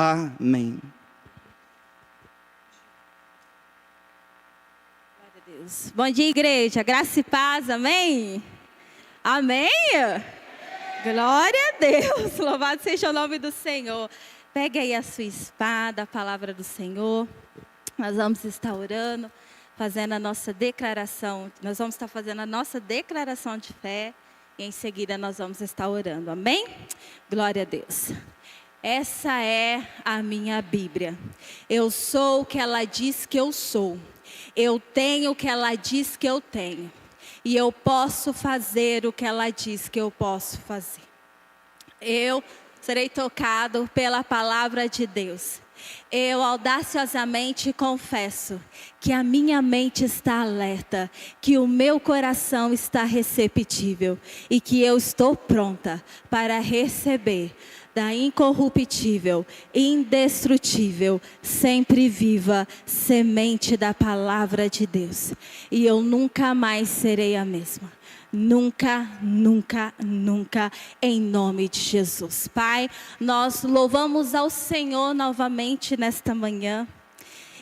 Amém. Glória a Deus. Bom dia, igreja. Graça e paz, amém? Amém? Glória a Deus. Louvado seja o nome do Senhor. Pegue aí a sua espada, a palavra do Senhor. Nós vamos estar orando, fazendo a nossa declaração. Nós vamos estar fazendo a nossa declaração de fé. E em seguida nós vamos estar orando, amém? Glória a Deus. Essa é a minha Bíblia. Eu sou o que ela diz que eu sou. Eu tenho o que ela diz que eu tenho. E eu posso fazer o que ela diz que eu posso fazer. Eu serei tocado pela palavra de Deus. Eu audaciosamente confesso que a minha mente está alerta, que o meu coração está receptível e que eu estou pronta para receber da incorruptível, indestrutível, sempre viva semente da palavra de Deus. E eu nunca mais serei a mesma. Nunca, nunca, nunca, em nome de Jesus. Pai, nós louvamos ao Senhor novamente nesta manhã.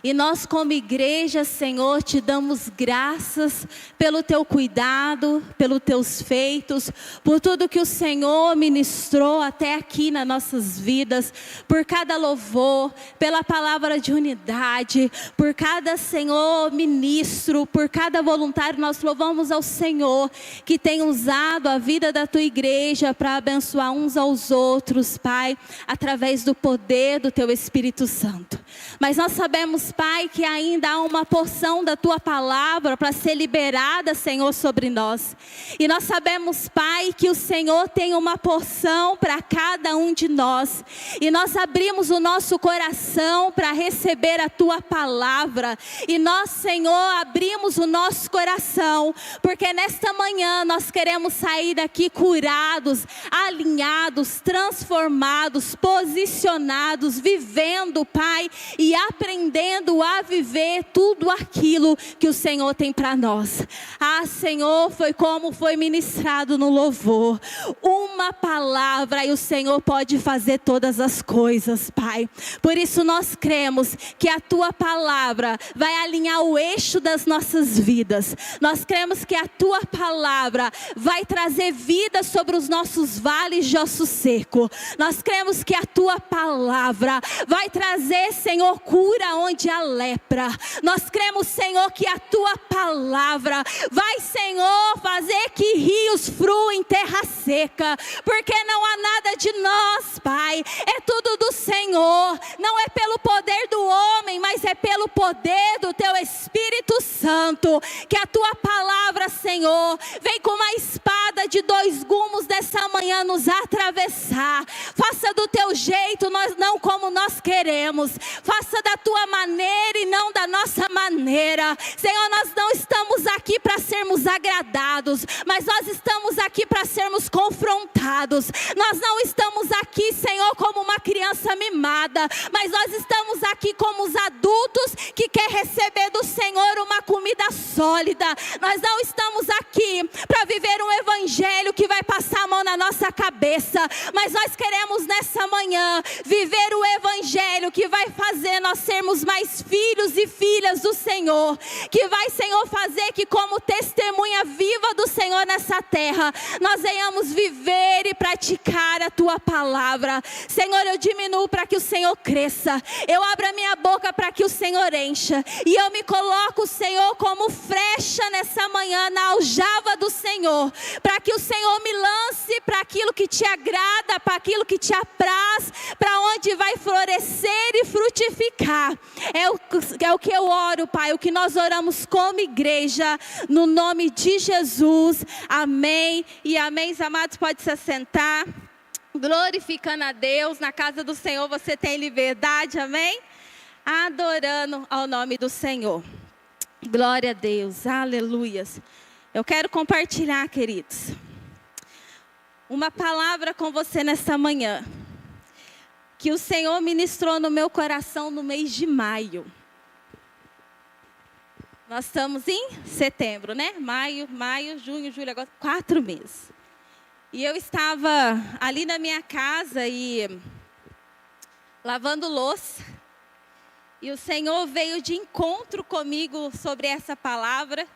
E nós como igreja, Senhor, te damos graças pelo teu cuidado, pelos teus feitos, por tudo que o Senhor ministrou até aqui nas nossas vidas, por cada louvor, pela palavra de unidade, por cada, Senhor, ministro, por cada voluntário. Nós louvamos ao Senhor que tem usado a vida da tua igreja para abençoar uns aos outros, Pai, através do poder do teu Espírito Santo. Mas nós sabemos, Pai, que ainda há uma porção da tua palavra para ser liberada, Senhor, sobre nós. E nós sabemos, Pai, que o Senhor tem uma porção para cada um de nós. E nós abrimos o nosso coração para receber a tua palavra. E nós, Senhor, abrimos o nosso coração, porque nesta manhã nós queremos sair daqui curados, alinhados, transformados, posicionados, vivendo, Pai, e aprendendo a viver tudo aquilo que o Senhor tem para nós. Ah, Senhor, foi como foi ministrado no louvor. Uma palavra e o Senhor pode fazer todas as coisas, Pai. Por isso nós cremos que a tua palavra vai alinhar o eixo das nossas vidas. Nós cremos que a tua palavra vai trazer vida sobre os nossos vales de osso seco. Nós cremos que a tua palavra vai trazer, Senhor, cura onde há lepra. Nós cremos, Senhor, que a tua palavra vai, Senhor, fazer que rios fluem em terra seca, porque não há nada de nós, Pai, é tudo do Senhor. Não é pelo poder do homem, mas é pelo poder do teu Espírito Santo, que a tua palavra, Senhor, vem com uma espada de dois gumes dessa manhã nos atravessar. Faça do teu jeito, nós não como nós queremos. Faça da tua maneira e não da nossa maneira. Senhor, nós não estamos aqui para sermos agradados, mas nós estamos aqui para sermos confrontados. Nós não estamos aqui, Senhor, como uma criança mimada, mas nós estamos aqui como os adultos que quer receber do Senhor uma comida sólida. Nós não estamos aqui para viver um evangelho que vai passar a mão na nossa cabeça, mas nós queremos nessa manhã viver o evangelho que vai fazer nós sermos mais filhos e filhas do Senhor, que vai, Senhor, fazer que como testemunha viva do Senhor nessa terra, nós venhamos viver e praticar a tua palavra. Senhor, eu diminuo para que o Senhor cresça, eu abro a minha boca para que o Senhor encha, e eu me coloco, Senhor, como flecha nessa manhã na aljava do Senhor, para que o Senhor me lance para aquilo que te agrada, para aquilo que te apraz, para onde vai florescer e frutificar. É o que eu oro, Pai, o que nós oramos como igreja, no nome de Jesus, amém e amém. Amados, pode se assentar, glorificando a Deus. Na casa do Senhor você tem liberdade, amém? Adorando ao nome do Senhor. Glória a Deus, aleluias. Eu quero compartilhar, queridos, uma palavra com você nesta manhã, que o Senhor ministrou no meu coração no mês de maio. Nós estamos em setembro, né? Maio, junho, julho, agosto, 4 meses. E eu estava ali na minha casa e lavando louça. E o Senhor veio de encontro comigo sobre essa palavra.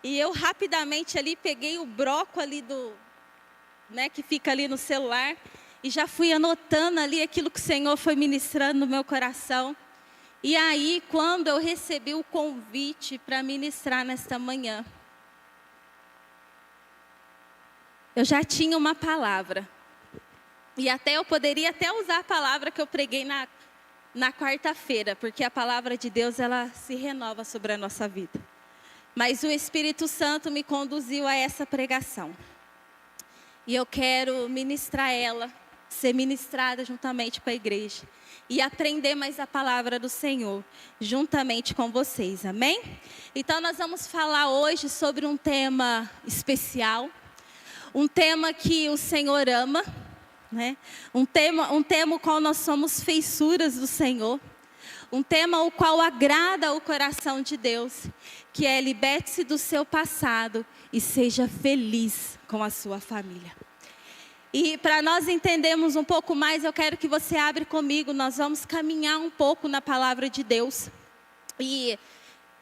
E eu rapidamente ali peguei o broco ali que fica ali no celular. E já fui anotando ali aquilo que o Senhor foi ministrando no meu coração. E aí, quando eu recebi o convite para ministrar nesta manhã, eu já tinha uma palavra. E eu poderia até usar a palavra que eu preguei na quarta-feira, porque a palavra de Deus, ela se renova sobre a nossa vida. Mas o Espírito Santo me conduziu a essa pregação. E eu quero ministrar ela, ser ministrada juntamente com a igreja. E aprender mais a palavra do Senhor, juntamente com vocês, amém? Então nós vamos falar hoje sobre um tema especial. Um tema que o Senhor ama, né? Um tema o qual nós somos feituras do Senhor. Um tema o qual agrada o coração de Deus, que é: liberte-se do seu passado e seja feliz com a sua família. E para nós entendermos um pouco mais, eu quero que você abra comigo, nós vamos caminhar um pouco na palavra de Deus. E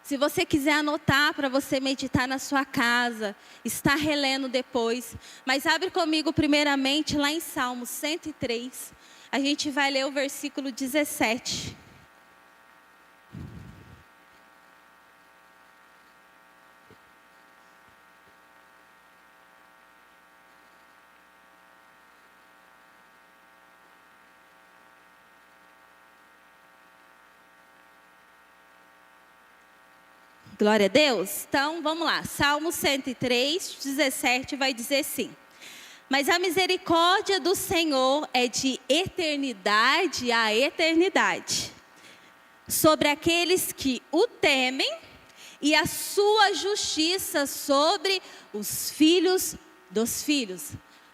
se você quiser anotar para você meditar na sua casa, está relendo depois. Mas abre comigo primeiramente lá em Salmos 103. A gente vai ler o versículo 17. Glória a Deus. Então, vamos lá. Salmo 103, 17 vai dizer assim: mas a misericórdia do Senhor é de eternidade a eternidade, sobre aqueles que o temem, e a sua justiça sobre os filhos dos filhos.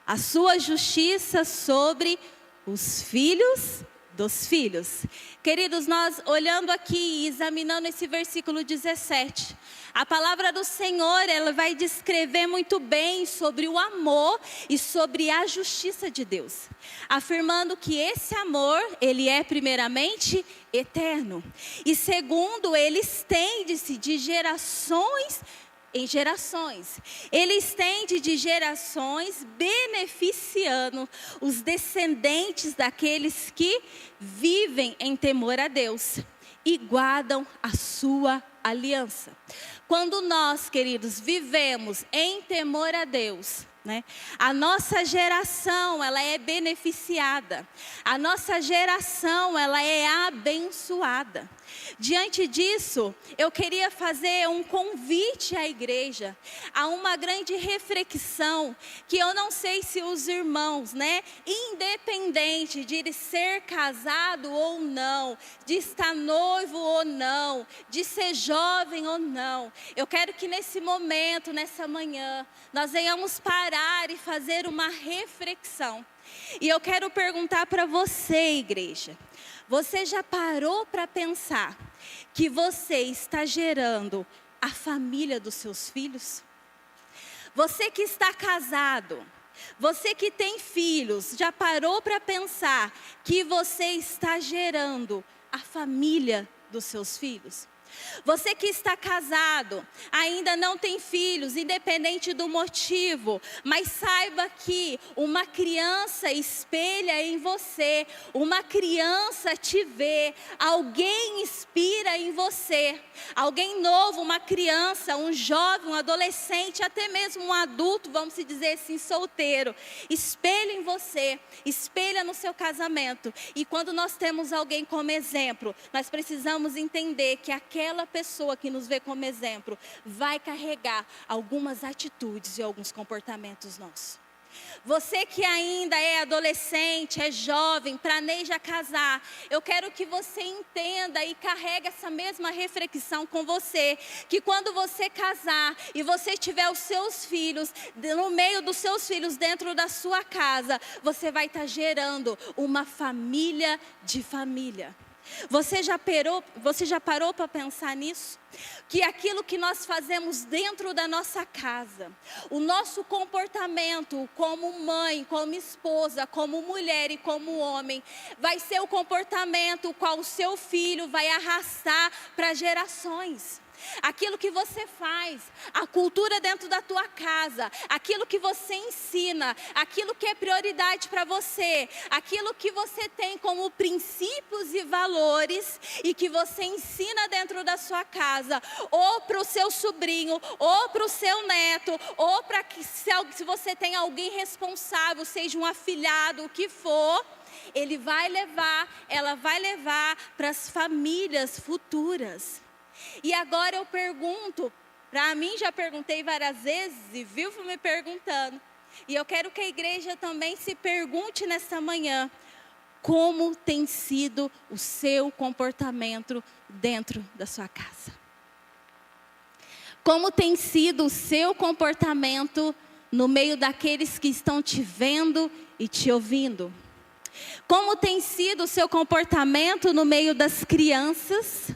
A sua justiça sobre os filhos dos filhos. Queridos, nós olhando aqui e examinando esse versículo 17, a palavra do Senhor, ela vai descrever muito bem sobre o amor e sobre a justiça de Deus, afirmando que esse amor, ele é primeiramente eterno, e segundo, ele estende-se de gerações em gerações. Ele estende de gerações, beneficiando os descendentes daqueles que vivem em temor a Deus e guardam a sua aliança. Quando nós, queridos, vivemos em temor a Deus, a nossa geração, ela é beneficiada. A nossa geração, ela é abençoada. Diante disso, eu queria fazer um convite à igreja, a uma grande reflexão, que eu não sei se os irmãos, independente de ser casado ou não, de estar noivo ou não, de ser jovem ou não, eu quero que nesse momento, nessa manhã, nós venhamos parar e fazer uma reflexão. E eu quero perguntar para você, igreja: você já parou para pensar que você está gerando a família dos seus filhos? Você que está casado, você que tem filhos, já parou para pensar que você está gerando a família dos seus filhos? Você que está casado, ainda não tem filhos, independente do motivo, mas saiba que uma criança espelha em você, uma criança te vê, alguém inspira em você, alguém novo, uma criança, um jovem, um adolescente, até mesmo um adulto, vamos dizer assim, solteiro, espelha em você, espelha no seu casamento. E quando nós temos alguém como exemplo, nós precisamos entender que aquela pessoa que nos vê como exemplo vai carregar algumas atitudes e alguns comportamentos nossos. Você que ainda é adolescente, é jovem, planeja casar, eu quero que você entenda e carregue essa mesma reflexão com você, que quando você casar e você tiver os seus filhos, no meio dos seus filhos dentro da sua casa, você vai estar gerando uma família de família. Você já parou para pensar nisso? Que aquilo que nós fazemos dentro da nossa casa, o nosso comportamento como mãe, como esposa, como mulher e como homem, vai ser o comportamento qual o seu filho vai arrastar para gerações. Aquilo que você faz, a cultura dentro da tua casa, aquilo que você ensina, aquilo que é prioridade para você, aquilo que você tem como princípios e valores e que você ensina dentro da sua casa, ou para o seu sobrinho, ou para o seu neto, ou para que se você tem alguém responsável, seja um afilhado, o que for, ela vai levar para as famílias futuras. E agora eu pergunto, para mim já perguntei várias vezes e vivo me perguntando. E eu quero que a igreja também se pergunte nesta manhã, como tem sido o seu comportamento dentro da sua casa? Como tem sido o seu comportamento no meio daqueles que estão te vendo e te ouvindo? Como tem sido o seu comportamento no meio das crianças,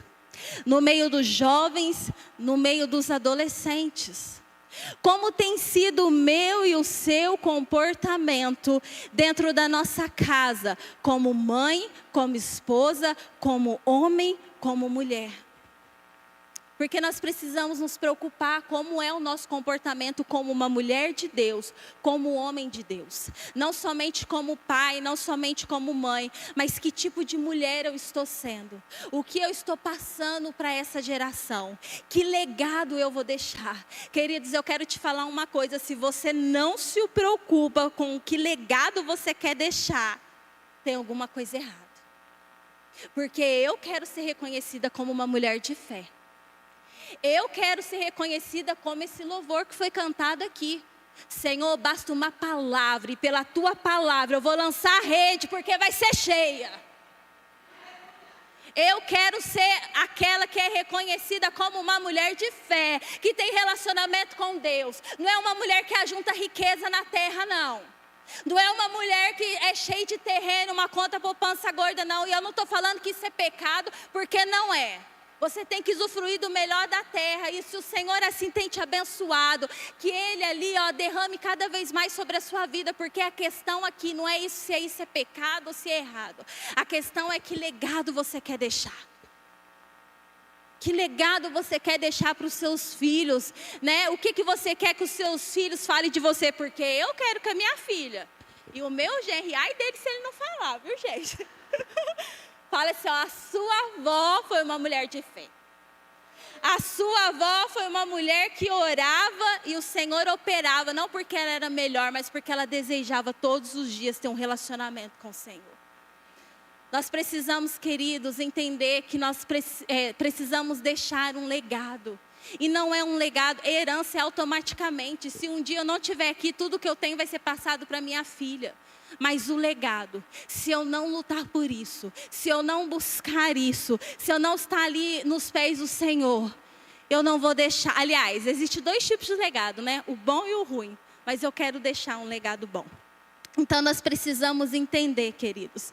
no meio dos jovens, no meio dos adolescentes? Como tem sido o meu e o seu comportamento dentro da nossa casa, como mãe, como esposa, como homem, como mulher? Porque nós precisamos nos preocupar como é o nosso comportamento como uma mulher de Deus, como homem de Deus. Não somente como pai, não somente como mãe, mas que tipo de mulher eu estou sendo. O que eu estou passando para essa geração. Que legado eu vou deixar. Queridos, eu quero te falar uma coisa. Se você não se preocupa com que legado você quer deixar, tem alguma coisa errada. Porque eu quero ser reconhecida como uma mulher de fé. Eu quero ser reconhecida como esse louvor que foi cantado aqui. Senhor, basta uma palavra, e pela tua palavra eu vou lançar a rede, porque vai ser cheia. Eu quero ser aquela que é reconhecida como uma mulher de fé, que tem relacionamento com Deus. Não é uma mulher que ajunta riqueza na terra, não. Não é uma mulher que é cheia de terreno, uma conta poupança gorda, não. E eu não estou falando que isso é pecado, porque não é. Você tem que usufruir do melhor da terra. E se o Senhor assim tem te abençoado, que Ele ali derrame cada vez mais sobre a sua vida. Porque a questão aqui não é se isso é pecado ou se é errado. A questão é que legado você quer deixar. Que legado você quer deixar para os seus filhos, né? O que você quer que os seus filhos falem de você? Porque eu quero que a minha filha e o meu genro, ai dele se ele não falar, viu gente? Fala assim, a sua avó foi uma mulher de fé. A sua avó foi uma mulher que orava e o Senhor operava. Não porque ela era melhor, mas porque ela desejava todos os dias ter um relacionamento com o Senhor. Nós precisamos, queridos, entender que nós precisamos deixar um legado. E não é um legado, herança é automaticamente. Se um dia eu não estiver aqui, tudo que eu tenho vai ser passado para minha filha. Mas o legado, se eu não lutar por isso, se eu não buscar isso, se eu não estar ali nos pés do Senhor, eu não vou deixar. Aliás, existem 2 tipos de legado, né? O bom e o ruim. Mas eu quero deixar um legado bom. Então nós precisamos entender, queridos,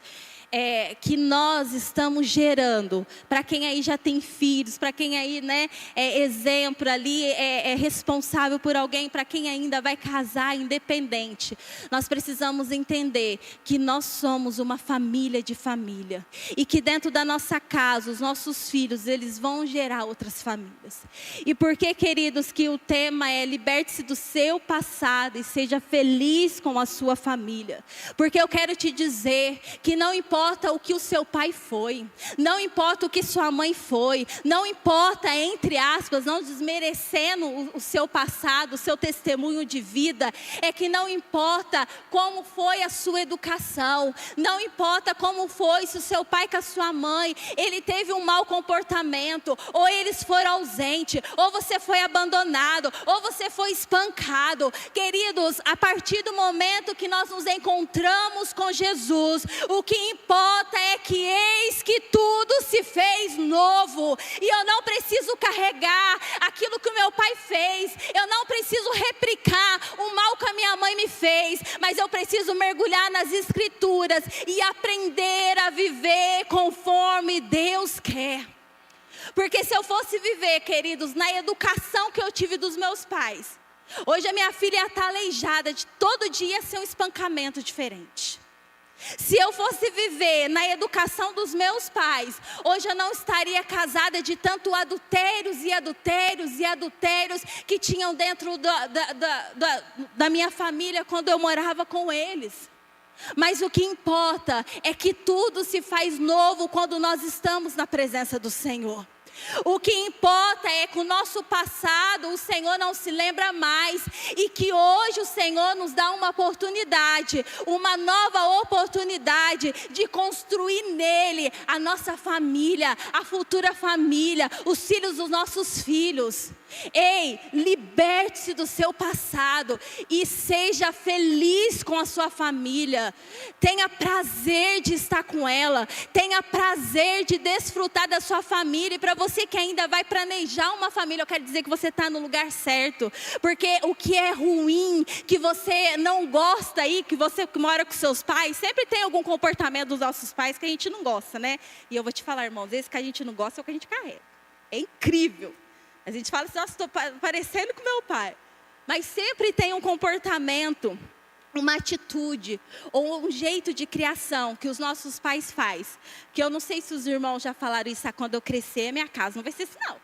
que nós estamos gerando, para quem aí já tem filhos, para quem aí, né, é exemplo ali, é responsável por alguém, para quem ainda vai casar independente, nós precisamos entender que nós somos uma família de família, e que dentro da nossa casa, os nossos filhos, eles vão gerar outras famílias. E por que, queridos, que o tema é liberte-se do seu passado e seja feliz com a sua família? Porque eu quero te dizer que não importa o que o seu pai foi, não importa o que sua mãe foi, não importa, entre aspas, não desmerecendo o seu passado, o seu testemunho de vida, é que não importa como foi a sua educação, não importa como foi, se o seu pai com a sua mãe, ele teve um mau comportamento, ou eles foram ausentes, ou você foi abandonado, ou você foi espancado. Queridos, a partir do momento que nós nos encontramos com Jesus, o que importa é que eis que tudo se fez novo, e eu não preciso carregar aquilo que o meu pai fez, eu não preciso replicar o mal que a minha mãe me fez, mas eu preciso mergulhar nas escrituras e aprender a viver conforme conforme Deus quer. Porque se eu fosse viver, queridos, na educação que eu tive dos meus pais, hoje a minha filha está aleijada de todo dia ser um espancamento diferente. Se eu fosse viver na educação dos meus pais, hoje eu não estaria casada de tanto adultérios e adultérios e adultérios que tinham dentro da minha família quando eu morava com eles. Mas o que importa é que tudo se faz novo quando nós estamos na presença do Senhor. O que importa é que o nosso passado o Senhor não se lembra mais, e que hoje o Senhor nos dá uma oportunidade, uma nova oportunidade de construir nele a nossa família, a futura família, os filhos dos nossos filhos. Ei, liberte-se do seu passado e seja feliz com a sua família. Tenha prazer de estar com ela, tenha prazer de desfrutar da sua família. E para você que ainda vai planejar uma família, eu quero dizer que você está no lugar certo. Porque o que é ruim, que você não gosta aí, que você que mora com seus pais, sempre tem algum comportamento dos nossos pais que a gente não gosta, né? E eu vou te falar, irmãos, esse que a gente não gosta é o que a gente carrega. É incrível. A gente fala assim, nossa, estou parecendo com meu pai. Mas sempre tem um comportamento, uma atitude, ou um jeito de criação que os nossos pais fazem. Que eu não sei se os irmãos já falaram isso, quando eu crescer, minha casa não vai ser assim não.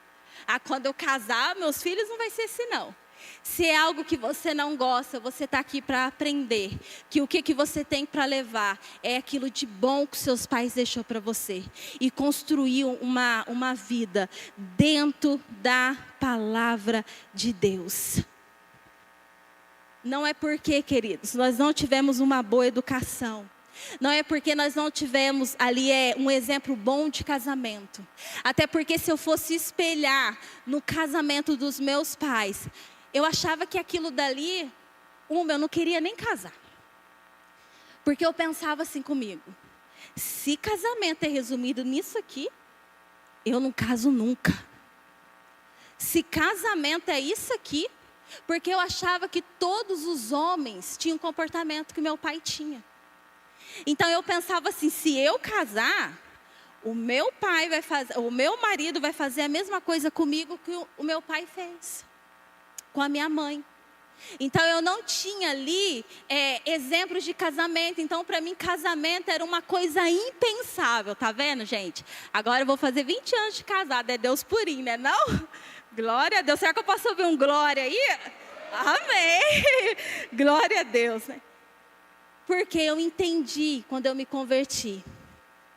Quando eu casar, meus filhos não vai ser assim não. Se é algo que você não gosta, você está aqui para aprender. Que o que você tem para levar é aquilo de bom que seus pais deixou para você. E construir uma vida dentro da palavra de Deus. Não é porque, queridos, nós não tivemos uma boa educação. Não é porque nós não tivemos ali um exemplo bom de casamento. Até porque se eu fosse espelhar no casamento dos meus pais, eu achava que aquilo dali, eu não queria nem casar. Porque eu pensava assim comigo, se casamento é resumido nisso aqui, eu não caso nunca. Se casamento é isso aqui, porque eu achava que todos os homens tinham o comportamento que meu pai tinha. Então eu pensava assim, se eu casar, o meu marido vai fazer a mesma coisa comigo que o meu pai fez com a minha mãe. Então eu não tinha ali exemplos de casamento. Então para mim casamento era uma coisa impensável. Tá vendo, gente? Agora eu vou fazer 20 anos de casada. É Deus purinho, né não? Glória a Deus. Será que eu posso ouvir um glória aí? Amém. Glória a Deus, né? Porque eu entendi quando eu me converti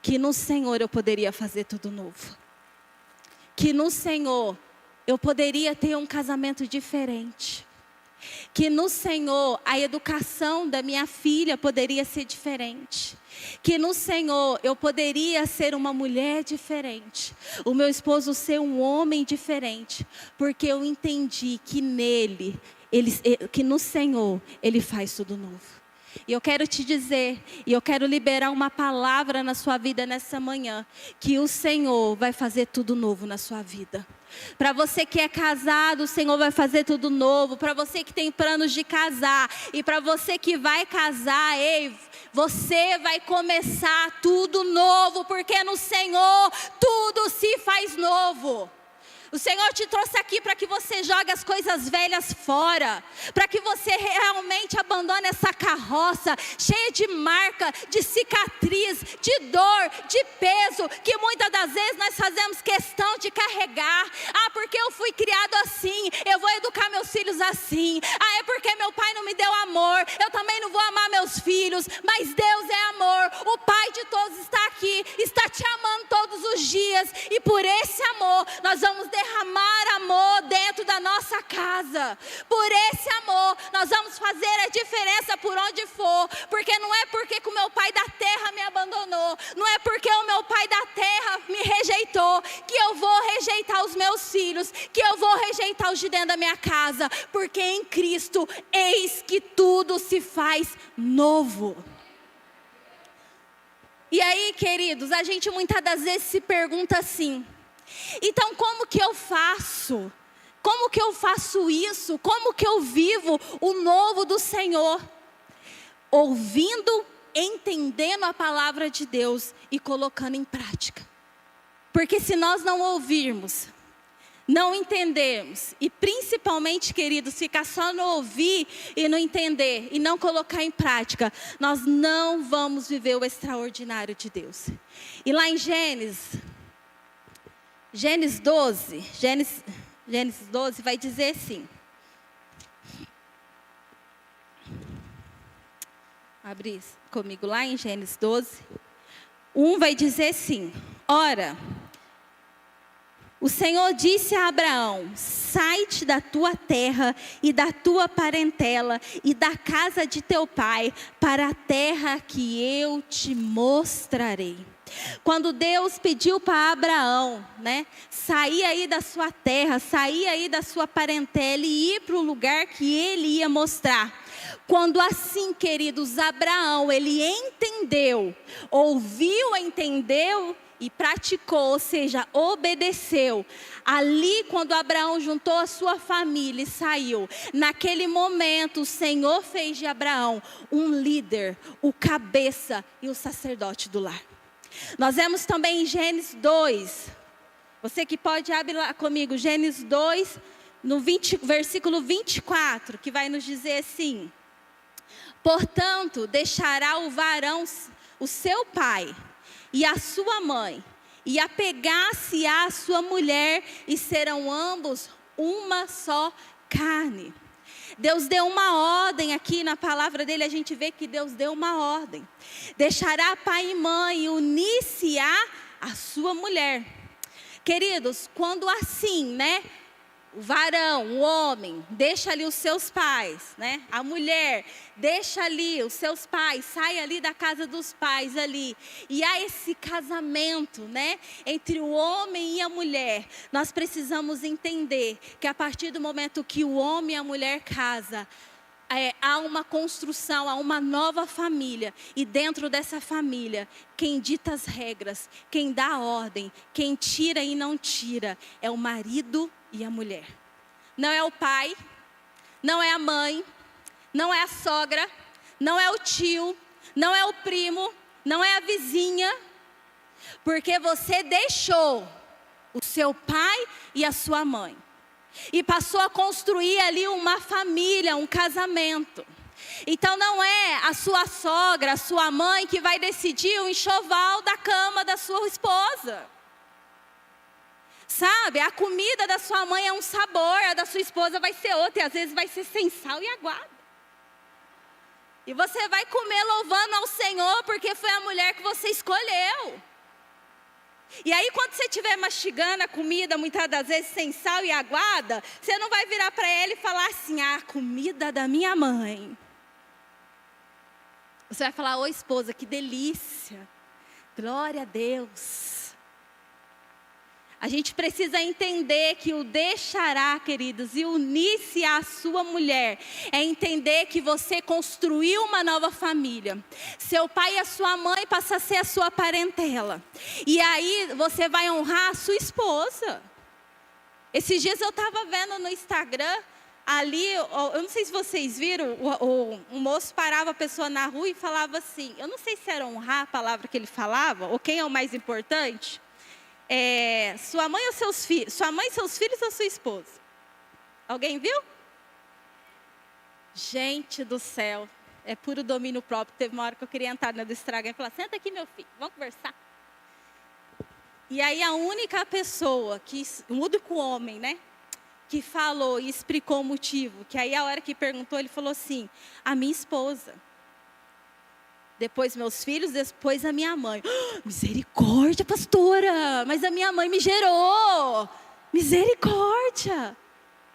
que no Senhor eu poderia fazer tudo novo. Que no Senhor eu poderia ter um casamento diferente. Que no Senhor a educação da minha filha poderia ser diferente. Que no Senhor eu poderia ser uma mulher diferente. O meu esposo ser um homem diferente. Porque eu entendi que nele, que no Senhor, Ele faz tudo novo. E eu quero te dizer, e eu quero liberar uma palavra na sua vida nessa manhã, que o Senhor vai fazer tudo novo na sua vida. Para você que é casado, o Senhor vai fazer tudo novo. Para você que tem planos de casar, e para você que vai casar, você vai começar tudo novo, porque no Senhor tudo se faz novo. O Senhor te trouxe aqui para que você jogue as coisas velhas fora, para que você realmente abandone essa carroça cheia de marca, de cicatriz, de dor, de peso, que muitas das vezes nós fazemos questão de carregar. Porque eu fui criado assim, eu vou educar meus filhos assim. É porque meu pai não me deu amor, eu também não vou amar meus filhos. Mas Deus é amor, o Pai de todos está aqui, está te amando todos os dias. E por esse amor nós vamos derramar amor dentro da nossa casa. Por esse amor nós vamos fazer a diferença por onde for. Porque não é porque o meu pai da terra me abandonou, não é porque o meu pai da terra me rejeitou, que eu vou rejeitar os meus filhos, que eu vou rejeitar os de dentro da minha casa. Porque em Cristo eis que tudo se faz novo. E aí, queridos, a gente muitas das vezes se pergunta assim, então como que eu faço? Como que eu faço isso? Como que eu vivo o novo do Senhor? Ouvindo, entendendo a palavra de Deus e colocando em prática. Porque se nós não ouvirmos, não entendermos, e principalmente, queridos, ficar só no ouvir e no entender, e não colocar em prática, nós não vamos viver o extraordinário de Deus. E lá em Gênesis 12 vai dizer assim. Abre comigo lá em Gênesis 12. 1 vai dizer assim: ora, o Senhor disse a Abraão: sai-te da tua terra e da tua parentela e da casa de teu pai para a terra que eu te mostrarei. Quando Deus pediu para Abraão, sair aí da sua terra, sair aí da sua parentela e ir para o lugar que ele ia mostrar. Quando assim, queridos, Abraão, ele entendeu, ouviu, entendeu e praticou, ou seja, obedeceu. Ali, quando Abraão juntou a sua família e saiu, naquele momento o Senhor fez de Abraão um líder, o cabeça e o sacerdote do lar. Nós vemos também em Gênesis 2, você que pode abrir lá comigo, Gênesis 2, no versículo 24, que vai nos dizer assim: portanto, deixará o varão o seu pai e a sua mãe, e apegar-se à sua mulher, e serão ambos uma só carne. Deus deu uma ordem aqui na palavra dele, a gente vê que Deus deu uma ordem. Deixará pai e mãe e unir-se-á a sua mulher. Queridos, quando assim, o varão, o homem, deixa ali os seus pais, a mulher deixa ali os seus pais, sai ali da casa dos pais ali, e há esse casamento, entre o homem e a mulher. Nós precisamos entender que a partir do momento que o homem e a mulher casam, há uma construção, há uma nova família, e dentro dessa família, quem dita as regras, quem dá a ordem, quem tira e não tira, é o marido e a mulher. Não é o pai, não é a mãe, não é a sogra, não é o tio, não é o primo, não é a vizinha, porque você deixou o seu pai e a sua mãe e passou a construir ali uma família, um casamento. Então não é a sua sogra, a sua mãe que vai decidir o enxoval da cama da sua esposa. Sabe, a comida da sua mãe é um sabor, a da sua esposa vai ser outra, e às vezes vai ser sem sal e aguado. E você vai comer louvando ao Senhor, porque foi a mulher que você escolheu. E aí quando você estiver mastigando a comida, muitas das vezes sem sal e aguada, você não vai virar para ela e falar assim: a comida da minha mãe. Você vai falar: ô esposa, que delícia, glória a Deus. A gente precisa entender que o deixará, queridos, e unir-se à sua mulher, é entender que você construiu uma nova família. Seu pai e a sua mãe passam a ser a sua parentela. E aí você vai honrar a sua esposa. Esses dias eu estava vendo no Instagram, ali, eu não sei se vocês viram, o moço parava a pessoa na rua e falava assim, eu não sei se era honrar a palavra que ele falava, ou quem é o mais importante. Sua mãe ou seus filhos? Sua mãe, seus filhos ou sua esposa? Alguém viu? Gente do céu, é puro domínio próprio. Teve uma hora que eu queria entrar na do Instagram e falar: senta aqui, meu filho, vamos conversar. E aí a única pessoa, o único homem, que falou e explicou o motivo, que aí a hora que perguntou, ele falou assim: a minha esposa. Depois meus filhos, depois a minha mãe. Misericórdia, pastora, mas a minha mãe me gerou. Misericórdia.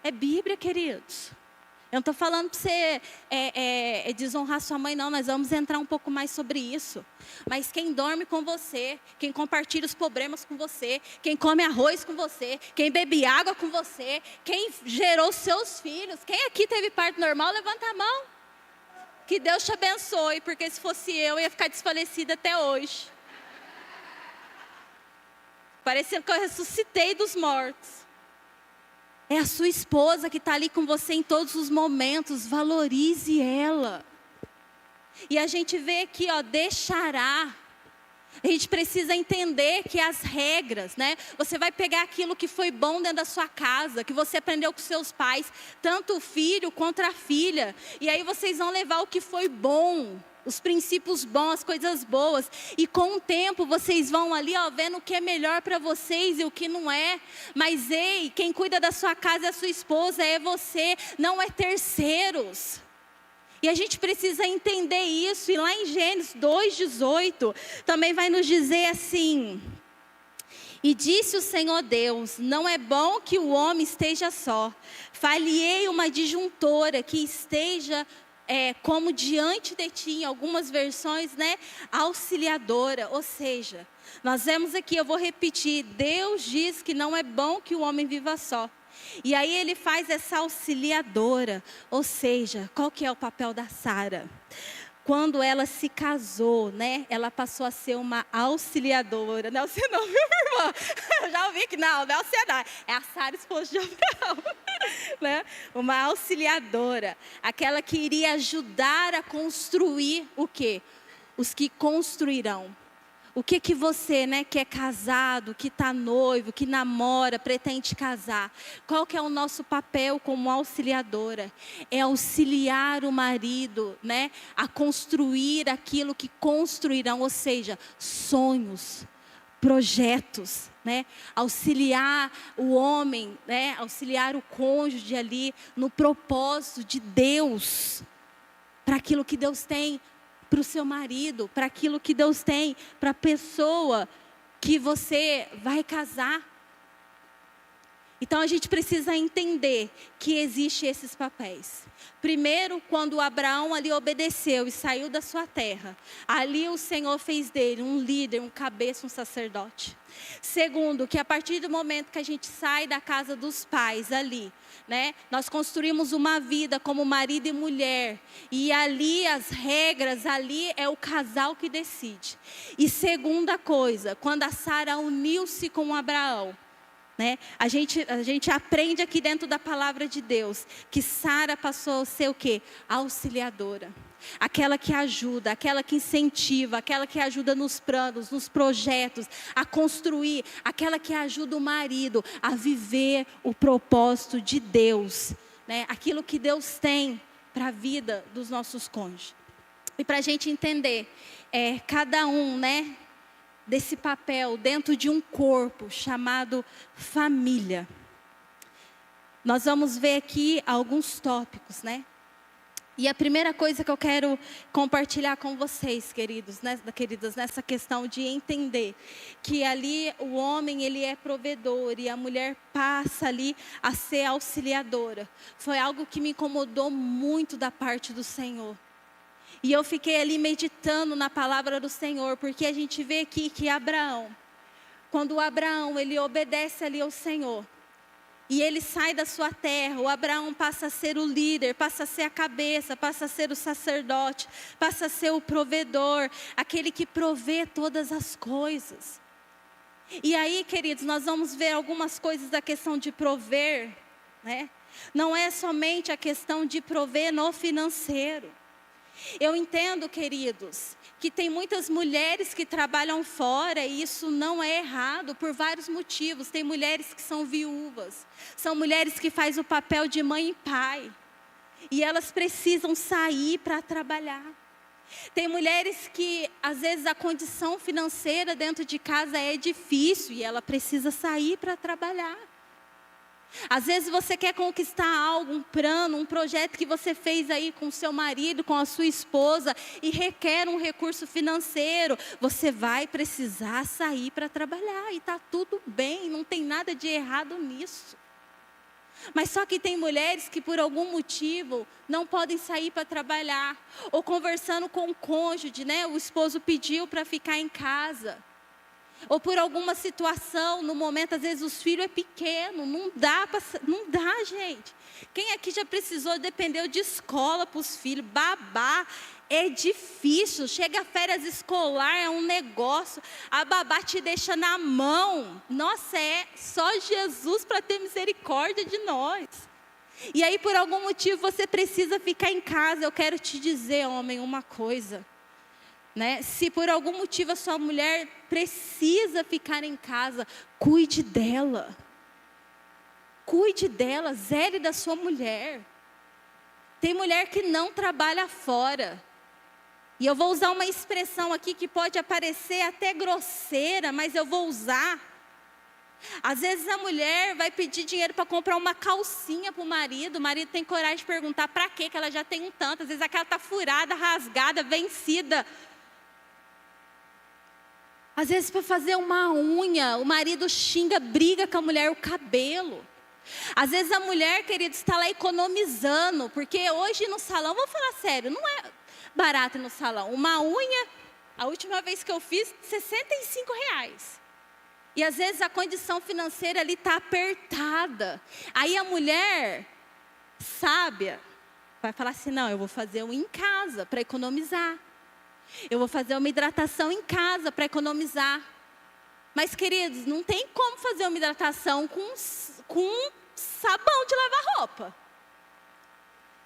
É Bíblia, queridos. Eu não estou falando para você desonrar sua mãe, não. Nós vamos entrar um pouco mais sobre isso. Mas quem dorme com você, quem compartilha os problemas com você, quem come arroz com você, quem bebe água com você, quem gerou seus filhos, quem aqui teve parto normal, levanta a mão. Que Deus te abençoe, porque se fosse eu ia ficar desfalecida até hoje. Parecendo que eu ressuscitei dos mortos. É a sua esposa que está ali com você em todos os momentos, valorize ela. E a gente vê aqui, deixará. A gente precisa entender que as regras, né? Você vai pegar aquilo que foi bom dentro da sua casa, que você aprendeu com seus pais, tanto o filho quanto a filha. E aí vocês vão levar o que foi bom, os princípios bons, as coisas boas. E com o tempo vocês vão ali, ó, vendo o que é melhor para vocês e o que não é. Mas ei, quem cuida da sua casa é a sua esposa, é você, não é terceiros. E a gente precisa entender isso. E lá em Gênesis 2:18, também vai nos dizer assim: e disse o Senhor Deus, não é bom que o homem esteja só. Far-lhe-ei uma disjuntora que esteja como diante de ti, em algumas versões, né, auxiliadora. Ou seja, nós vemos aqui, eu vou repetir, Deus diz que não é bom que o homem viva só. E aí ele faz essa auxiliadora, ou seja, qual que é o papel da Sara? Quando ela se casou, né, ela passou a ser uma auxiliadora. Não, você não viu, irmã? Eu já ouvi que não é auxiliadora, é a Sara, esposa de Abraão. Né? Uma auxiliadora, aquela que iria ajudar a construir o quê? Os que construirão. O que você, né, que é casado, que está noivo, que namora, pretende casar? Qual que é o nosso papel como auxiliadora? É auxiliar o marido, né, a construir aquilo que construirão, ou seja, sonhos, projetos, né? Auxiliar o homem, né, auxiliar o cônjuge ali no propósito de Deus, para aquilo que Deus tem para o seu marido, para aquilo que Deus tem para a pessoa que você vai casar. Então a gente precisa entender que existem esses papéis. Primeiro, quando Abraão ali obedeceu e saiu da sua terra, ali o Senhor fez dele um líder, um cabeça, um sacerdote. Segundo, que a partir do momento que a gente sai da casa dos pais ali, né, nós construímos uma vida como marido e mulher, e ali as regras, ali é o casal que decide. E segunda coisa, quando a Sara uniu-se com Abraão, né, a gente aprende aqui dentro da palavra de Deus que Sara passou a ser o quê? Auxiliadora. Aquela que ajuda, aquela que incentiva, aquela que ajuda nos planos, nos projetos, a construir, aquela que ajuda o marido a viver o propósito de Deus, né? Aquilo que Deus tem para a vida dos nossos cônjuges. E para a gente entender, cada um, né, desse papel dentro de um corpo chamado família. Nós vamos ver aqui alguns tópicos, né? E a primeira coisa que eu quero compartilhar com vocês, queridos, né, queridas, nessa questão de entender que ali o homem ele é provedor e a mulher passa ali a ser auxiliadora. Foi algo que me incomodou muito da parte do Senhor. E eu fiquei ali meditando na palavra do Senhor, porque a gente vê aqui que Abraão, quando Abraão ele obedece ali ao Senhor, e ele sai da sua terra, o Abraão passa a ser o líder, passa a ser a cabeça, passa a ser o sacerdote, passa a ser o provedor, aquele que provê todas as coisas. E aí, queridos, nós vamos ver algumas coisas da questão de prover, né? Não é somente a questão de prover no financeiro. Eu entendo, queridos, que tem muitas mulheres que trabalham fora e isso não é errado por vários motivos. Tem mulheres que são viúvas, são mulheres que fazem o papel de mãe e pai e elas precisam sair para trabalhar. Tem mulheres que às vezes a condição financeira dentro de casa é difícil e ela precisa sair para trabalhar. Às vezes você quer conquistar algo, um plano, um projeto que você fez aí com o seu marido, com a sua esposa e requer um recurso financeiro. Você vai precisar sair para trabalhar e está tudo bem, não tem nada de errado nisso. Mas só que tem mulheres que por algum motivo não podem sair para trabalhar. Ou conversando com o cônjuge, né? O esposo pediu para ficar em casa. Ou por alguma situação, no momento, às vezes os filhos é pequeno, não dá, gente. Quem aqui já precisou, dependeu de escola para os filhos, babá, é difícil. Chega a férias escolar, é um negócio, a babá te deixa na mão. Nossa, é só Jesus para ter misericórdia de nós. E aí por algum motivo você precisa ficar em casa. Eu quero te dizer, homem, uma coisa. né? Se por algum motivo a sua mulher precisa ficar em casa, cuide dela. Cuide dela, zele da sua mulher. Tem mulher que não trabalha fora. E eu vou usar uma expressão aqui que pode parecer até grosseira, mas eu vou usar. Às vezes a mulher vai pedir dinheiro para comprar uma calcinha para o marido tem coragem de perguntar para quê, que ela já tem um tanto. Às vezes aquela está furada, rasgada, vencida. Às vezes para fazer uma unha, o marido xinga, briga com a mulher o cabelo. Às vezes a mulher, querido, está lá economizando, porque hoje no salão, vou falar sério, não é barato no salão. Uma unha, a última vez que eu fiz, R$65. E às vezes a condição financeira ali está apertada. Aí a mulher sábia vai falar assim, não, eu vou fazer um em casa para economizar. Eu vou fazer uma hidratação em casa para economizar. Mas, queridos, não tem como fazer uma hidratação com sabão de lavar roupa.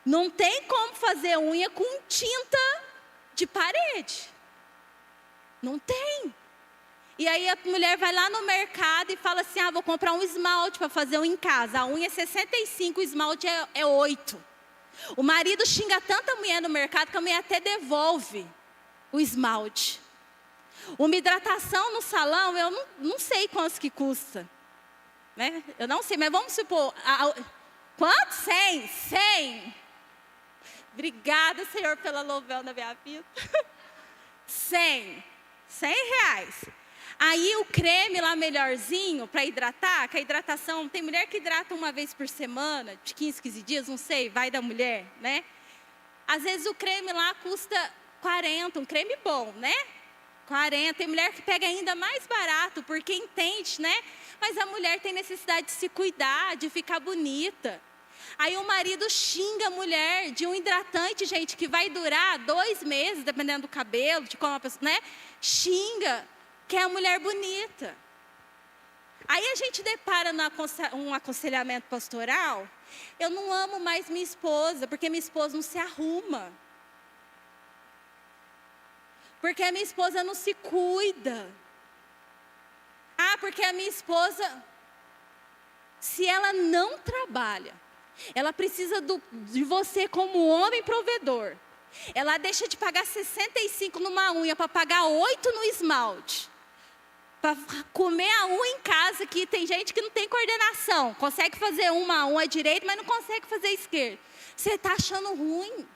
Não tem como fazer unha com tinta de parede. Não tem. E aí a mulher vai lá no mercado e fala assim, vou comprar um esmalte para fazer um em casa. A unha é 65, o esmalte é 8. O marido xinga tanta mulher no mercado que a mulher até devolve o esmalte. Uma hidratação no salão, eu não sei quantos que custa. Né? Eu não sei, mas vamos supor, quanto? 100. Obrigada, Senhor, pela louvão na minha vida. 100 reais. Aí o creme lá melhorzinho para hidratar, que a hidratação, tem mulher que hidrata uma vez por semana, de 15 dias, não sei, vai da mulher, né? Às vezes o creme lá custa 40, um creme bom, né? 40, tem mulher que pega ainda mais barato, porque entende, né? Mas a mulher tem necessidade de se cuidar, de ficar bonita. Aí o marido xinga a mulher de um hidratante, gente, que vai durar 2 meses, dependendo do cabelo, de como a pessoa, né? Xinga, que é a mulher bonita. Aí a gente depara num aconselhamento pastoral, eu não amo mais minha esposa, porque minha esposa não se arruma. Porque a minha esposa não se cuida. Porque a minha esposa, se ela não trabalha, ela precisa de você como homem provedor. Ela deixa de pagar 65 numa unha para pagar 8 no esmalte. Para comer a unha em casa, que tem gente que não tem coordenação. Consegue fazer uma unha direita, mas não consegue fazer esquerda. Você está achando ruim.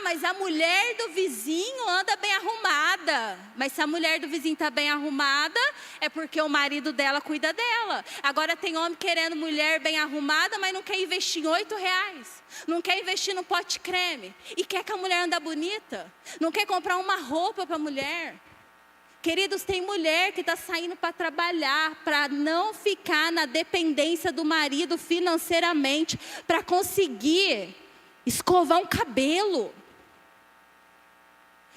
Mas a mulher do vizinho anda bem arrumada. Mas se a mulher do vizinho está bem arrumada, é porque o marido dela cuida dela. Agora tem homem querendo mulher bem arrumada, mas não quer investir em R$8. Não quer investir no pote creme. E quer que a mulher ande bonita. Não quer comprar uma roupa para a mulher. Queridos, tem mulher que está saindo para trabalhar, para não ficar na dependência do marido financeiramente, para conseguir escovar um cabelo.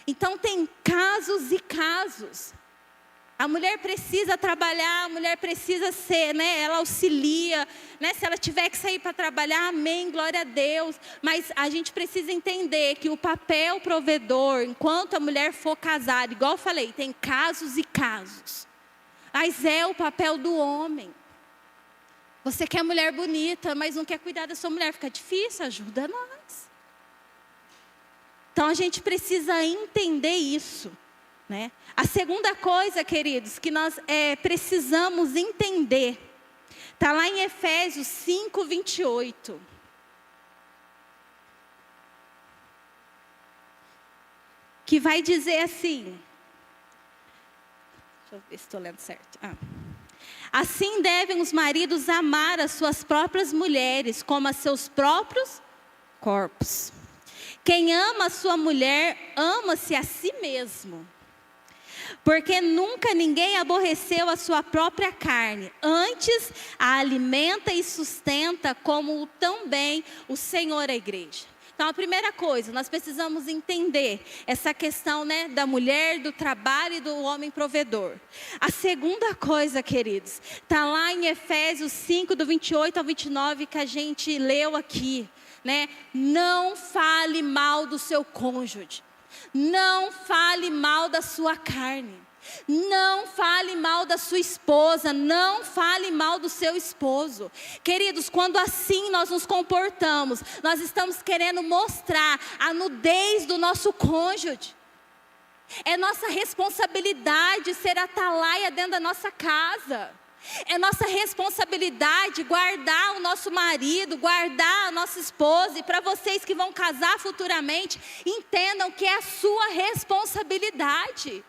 Então tem casos e casos. A mulher precisa trabalhar, a mulher precisa ser, né? Ela auxilia, né? Se ela tiver que sair para trabalhar, amém, glória a Deus. Mas a gente precisa entender que o papel provedor, enquanto a mulher for casada, igual eu falei, tem casos e casos. Mas é o papel do homem. Você quer mulher bonita, mas não quer cuidar da sua mulher, fica difícil, ajuda nós. Então a gente precisa entender isso, né? A segunda coisa, queridos, que nós precisamos entender, está lá em Efésios 5, 28. Que vai dizer assim, deixa eu ver se estou lendo certo. Assim devem os maridos amar as suas próprias mulheres como a seus próprios corpos. Quem ama a sua mulher, ama-se a si mesmo. Porque nunca ninguém aborreceu a sua própria carne. Antes a alimenta e sustenta, como também o Senhor a igreja. Então a primeira coisa, nós precisamos entender essa questão, né, da mulher, do trabalho e do homem provedor. A segunda coisa, queridos, está lá em Efésios 5, do 28 ao 29, que a gente leu aqui, né? Não fale mal do seu cônjuge. Não fale mal da sua carne. Não fale mal da sua esposa, não fale mal do seu esposo. Queridos, quando assim nós nos comportamos, nós estamos querendo mostrar a nudez do nosso cônjuge. É nossa responsabilidade ser atalaia dentro da nossa casa. É nossa responsabilidade guardar o nosso marido, guardar a nossa esposa. E para vocês que vão casar futuramente, entendam que é a sua responsabilidade.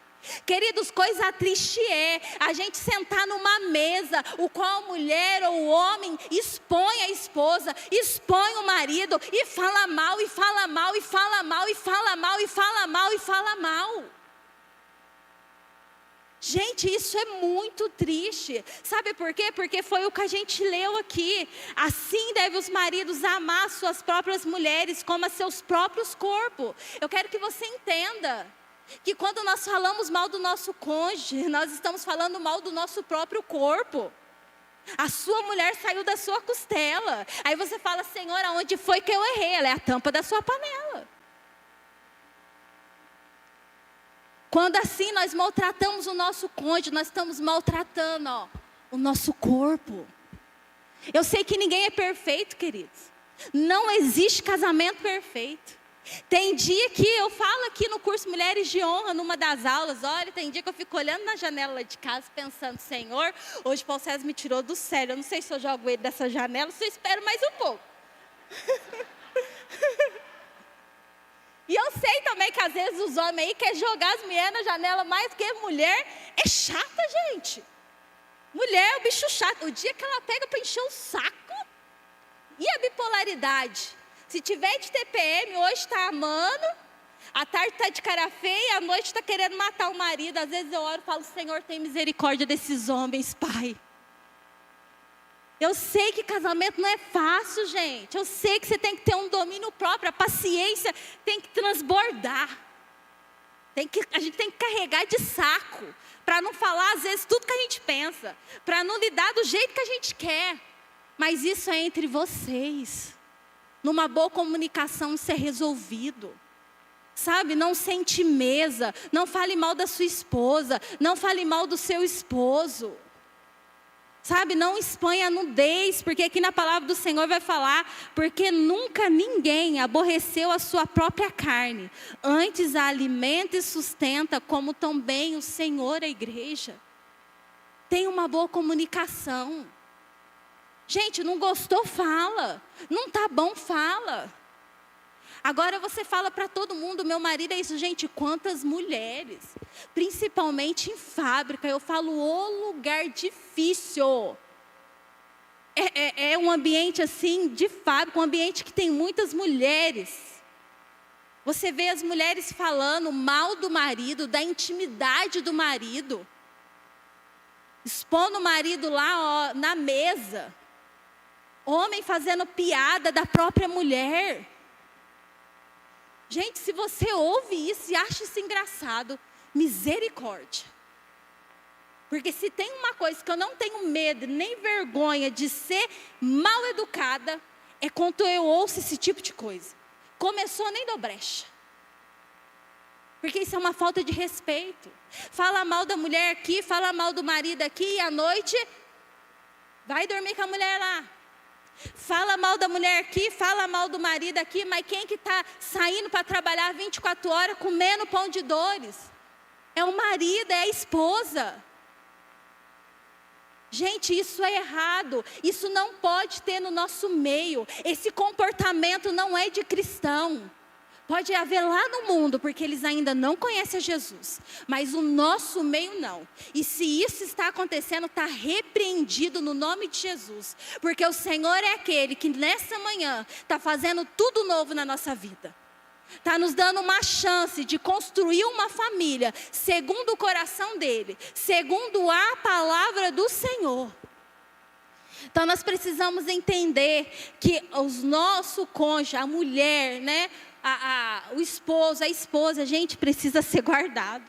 Queridos, coisa triste é a gente sentar numa mesa, o qual a mulher ou o homem expõe a esposa, expõe o marido e fala mal, e fala mal, e fala mal, e fala mal, e fala mal, e fala mal. Gente, isso é muito triste. Sabe por quê? Porque foi o que a gente leu aqui. Assim devem os maridos amar suas próprias mulheres como a seus próprios corpos. Eu quero que você entenda que quando nós falamos mal do nosso cônjuge, nós estamos falando mal do nosso próprio corpo. A sua mulher saiu da sua costela. Aí você fala: Senhor, aonde foi que eu errei? Ela é a tampa da sua panela. Quando assim nós maltratamos o nosso cônjuge, nós estamos maltratando o nosso corpo. Eu sei que ninguém é perfeito, queridos. Não existe casamento perfeito. Tem dia que eu falo aqui no curso Mulheres de Honra, numa das aulas, olha, tem dia que eu fico olhando na janela lá de casa, pensando: Senhor, hoje Paulo César me tirou do sério. Eu não sei se eu jogo ele dessa janela, se eu espero mais um pouco. E eu sei também que às vezes os homens aí querem jogar as mulheres na janela mais do que mulher. É chata, gente. Mulher é um bicho chato. O dia que ela pega para encher o saco. E a bipolaridade? Se tiver de TPM, hoje está amando, à tarde está de cara feia, à noite está querendo matar o marido. Às vezes eu oro e falo: Senhor, tem misericórdia desses homens, Pai. Eu sei que casamento não é fácil, gente. Eu sei que você tem que ter um domínio próprio. A paciência tem que transbordar. A gente tem que carregar de saco. Para não falar, às vezes, tudo que a gente pensa. Para não lidar do jeito que a gente quer. Mas isso é entre vocês. Numa boa comunicação ser resolvido. Sabe, não sente mesa. Não fale mal da sua esposa. Não fale mal do seu esposo. Sabe, não exponha a nudez, porque aqui na palavra do Senhor vai falar: porque nunca ninguém aborreceu a sua própria carne, antes a alimenta e sustenta, como também o Senhor a igreja. Tenha uma boa comunicação. Gente, não gostou? Fala. Não tá bom? Fala. Agora você fala para todo mundo: meu marido é isso. Gente, quantas mulheres, principalmente em fábrica, eu falo, o lugar difícil. É um ambiente assim de fábrica, um ambiente que tem muitas mulheres. Você vê as mulheres falando mal do marido, da intimidade do marido, expondo o marido lá na mesa. Homem fazendo piada da própria mulher. Gente, se você ouve isso e acha isso engraçado, misericórdia. Porque se tem uma coisa que eu não tenho medo nem vergonha de ser mal educada, é quando eu ouço esse tipo de coisa. Começou, nem dou brecha. Porque isso é uma falta de respeito. Fala mal da mulher aqui, fala mal do marido aqui, e à noite vai dormir com a mulher lá. Fala mal da mulher aqui, fala mal do marido aqui, mas quem que está saindo para trabalhar 24 horas comendo pão de dores? É o marido, é a esposa. Gente, isso é errado. Isso não pode ter no nosso meio. Esse comportamento não é de cristão. Pode haver lá no mundo, porque eles ainda não conhecem a Jesus. Mas o nosso meio não. E se isso está acontecendo, está repreendido no nome de Jesus. Porque o Senhor é aquele que nessa manhã está fazendo tudo novo na nossa vida. Está nos dando uma chance de construir uma família segundo o coração dele. Segundo a palavra do Senhor. Então nós precisamos entender que o nosso cônjuge, a mulher, né? O esposo, a esposa, gente, precisa ser guardado.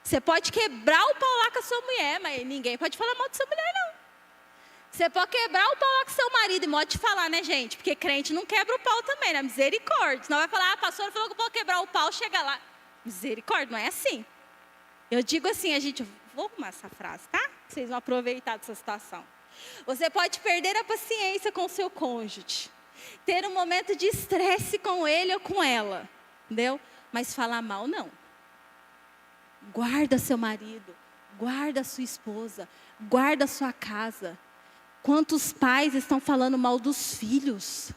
Você pode quebrar o pau lá com a sua mulher, mas ninguém pode falar mal da sua mulher, não. Você pode quebrar o pau lá com seu marido, e modo de falar, né, gente? Porque crente não quebra o pau também, né? Misericórdia. Não vai falar, a pastora falou que eu vou quebrar o pau, chega lá. Misericórdia, não é assim. Eu digo assim, vou arrumar essa frase, tá? Vocês vão aproveitar dessa situação. Você pode perder a paciência com o seu cônjuge, ter um momento de estresse com ele ou com ela, entendeu? Mas falar mal, não. Guarda seu marido, guarda sua esposa, guarda sua casa. Quantos pais estão falando mal dos filhos?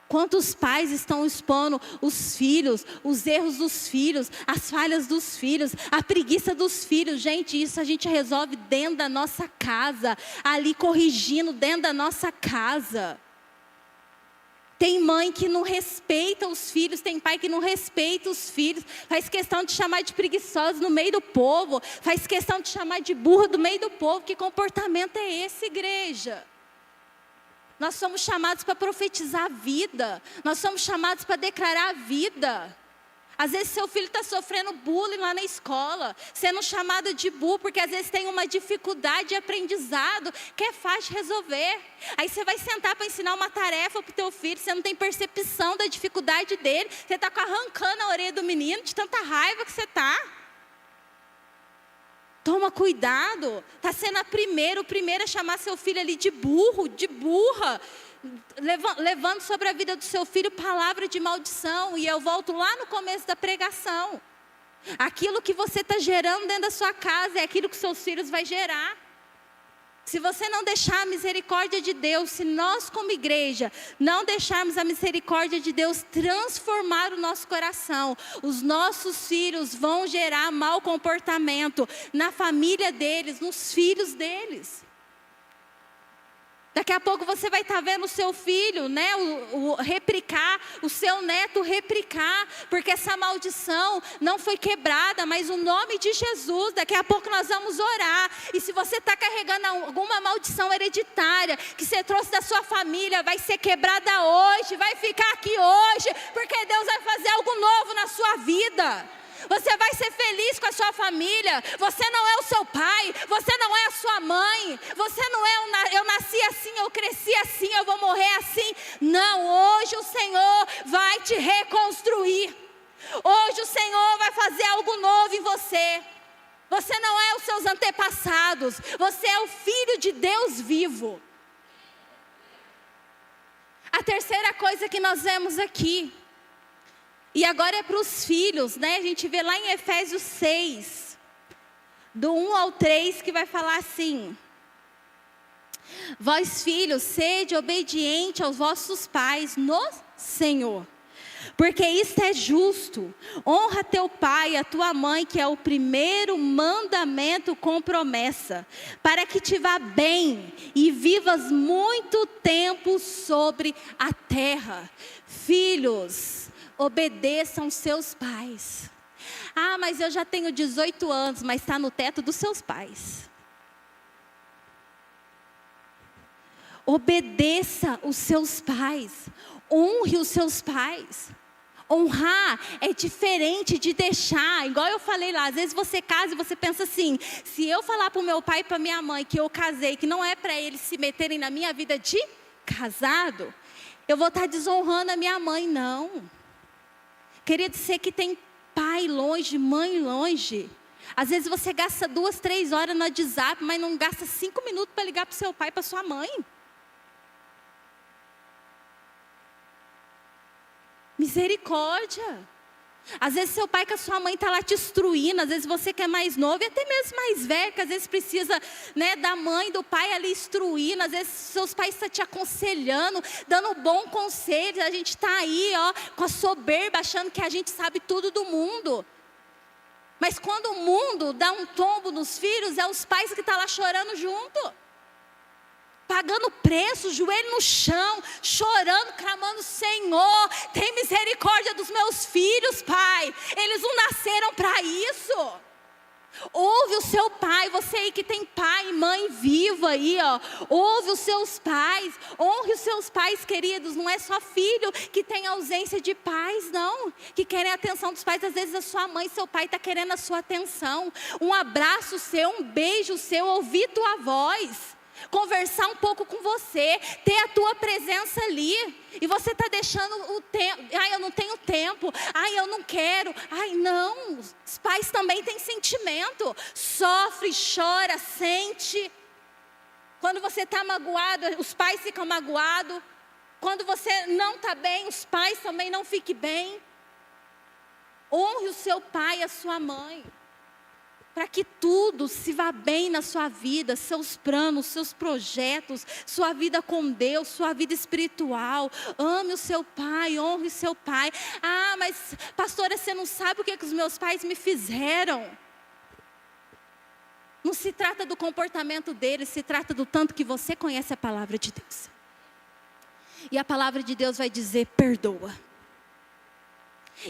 Quantos pais estão expondo os filhos, os erros dos filhos, as falhas dos filhos, a preguiça dos filhos? Gente, isso a gente resolve dentro da nossa casa, ali corrigindo dentro da nossa casa. Tem mãe que não respeita os filhos, tem pai que não respeita os filhos, faz questão de chamar de preguiçosos no meio do povo, faz questão de chamar de burro no meio do povo. Que comportamento é esse, igreja? Nós somos chamados para profetizar a vida, nós somos chamados para declarar a vida. Às vezes seu filho está sofrendo bullying lá na escola, sendo chamado de burro, porque às vezes tem uma dificuldade de aprendizado que é fácil de resolver. Aí você vai sentar para ensinar uma tarefa para o teu filho, você não tem percepção da dificuldade dele, você está arrancando a orelha do menino de tanta raiva que você está. Toma cuidado, está sendo o primeiro a chamar seu filho ali de burro, de burra, levando sobre a vida do seu filho palavra de maldição. E eu volto lá no começo da pregação. Aquilo que você está gerando dentro da sua casa é aquilo que seus filhos vão gerar. Se você não deixar a misericórdia de Deus, se nós como igreja não deixarmos a misericórdia de Deus transformar o nosso coração, os nossos filhos vão gerar mau comportamento na família deles, nos filhos deles. Daqui a pouco você vai estar vendo o seu filho, né, replicar, o seu neto replicar, porque essa maldição não foi quebrada, mas o nome de Jesus, daqui a pouco nós vamos orar. E se você está carregando alguma maldição hereditária, que você trouxe da sua família, vai ser quebrada hoje, vai ficar aqui hoje, porque Deus vai fazer algo novo na sua vida. Você vai ser feliz com a sua família. Você não é o seu pai, você não é a sua mãe, você não é eu nasci assim, eu cresci assim, eu vou morrer assim. Não, hoje o Senhor vai te reconstruir. Hoje o Senhor vai fazer algo novo em você. Você não é os seus antepassados, você é o filho de Deus vivo. A terceira coisa que nós vemos aqui, e agora é para os filhos, né? A gente vê lá em Efésios 6, do 1 ao 3, que vai falar assim: vós filhos, sede obediente aos vossos pais no Senhor, porque isto é justo. Honra teu pai e a tua mãe, que é o primeiro mandamento com promessa, para que te vá bem e vivas muito tempo sobre a terra. Filhos, obedeçam seus pais. Ah, mas eu já tenho 18 anos, mas está no teto dos seus pais. Obedeça os seus pais, honre os seus pais. Honrar é diferente de deixar, igual eu falei lá, às vezes você casa e você pensa assim: se eu falar para o meu pai e para minha mãe que eu casei, que não é para eles se meterem na minha vida de casado, eu vou estar desonrando a minha mãe. Não. Querido, você que tem pai longe, mãe longe, às vezes você gasta 2, 3 horas no WhatsApp, mas não gasta 5 minutos para ligar para o seu pai e para sua mãe. Misericórdia. Às vezes seu pai com a sua mãe está lá te instruindo, às vezes você que é mais novo e até mesmo mais velho, que às vezes precisa, né, da mãe, do pai ali instruindo, às vezes seus pais estão te aconselhando, dando bom conselho. A gente está aí, ó, com a soberba, achando que a gente sabe tudo do mundo. Mas quando o mundo dá um tombo nos filhos, é os pais que estão lá chorando junto, pagando preço, joelho no chão, chorando, clamando: Senhor, tem misericórdia dos meus filhos, Pai. Eles não nasceram para isso. Ouve o seu pai, você aí que tem pai e mãe vivo aí, ó. Ouve os seus pais, honre os seus pais, queridos. Não é só filho que tem ausência de pais, não. Que querem a atenção dos pais. Às vezes a sua mãe, seu pai está querendo a sua atenção. Um abraço seu, um beijo seu, ouvir tua voz. Conversar um pouco com você, ter a tua presença ali, e você está deixando o tempo, ai eu não tenho tempo, ai eu não quero, ai não, os pais também têm sentimento, sofre, chora, sente, quando você está magoado, os pais ficam magoados, quando você não está bem, os pais também não fiquem bem, honre o seu pai e a sua mãe, para que tudo se vá bem na sua vida, seus planos, seus projetos, sua vida com Deus, sua vida espiritual. Ame o seu pai, honre o seu pai. Ah, mas pastora, você não sabe o que os meus pais me fizeram. Não se trata do comportamento deles, se trata do tanto que você conhece a palavra de Deus. E a palavra de Deus vai dizer, perdoa.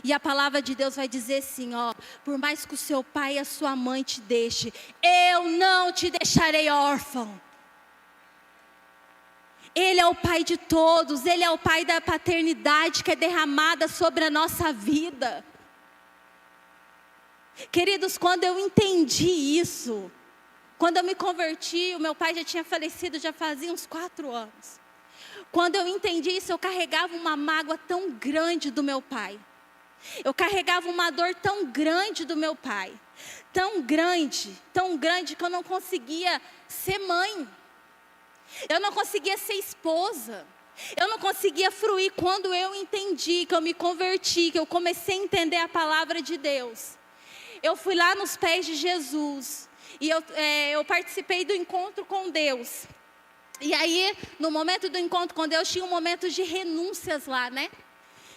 E a palavra de Deus vai dizer assim, ó, por mais que o seu pai e a sua mãe te deixem, eu não te deixarei órfão. Ele é o pai de todos, Ele é o pai da paternidade que é derramada sobre a nossa vida. Queridos, quando eu entendi isso, quando eu me converti, o meu pai já tinha falecido, já fazia uns 4 anos. Quando eu entendi isso, eu carregava uma mágoa tão grande do meu pai. Eu carregava uma dor tão grande do meu pai, tão grande que eu não conseguia ser mãe, eu não conseguia ser esposa, eu não conseguia fruir. Quando eu entendi, que eu me converti, que eu comecei a entender a palavra de Deus, eu fui lá nos pés de Jesus, e eu participei do encontro com Deus, e aí no momento do encontro com Deus, tinha um momento de renúncias lá, né?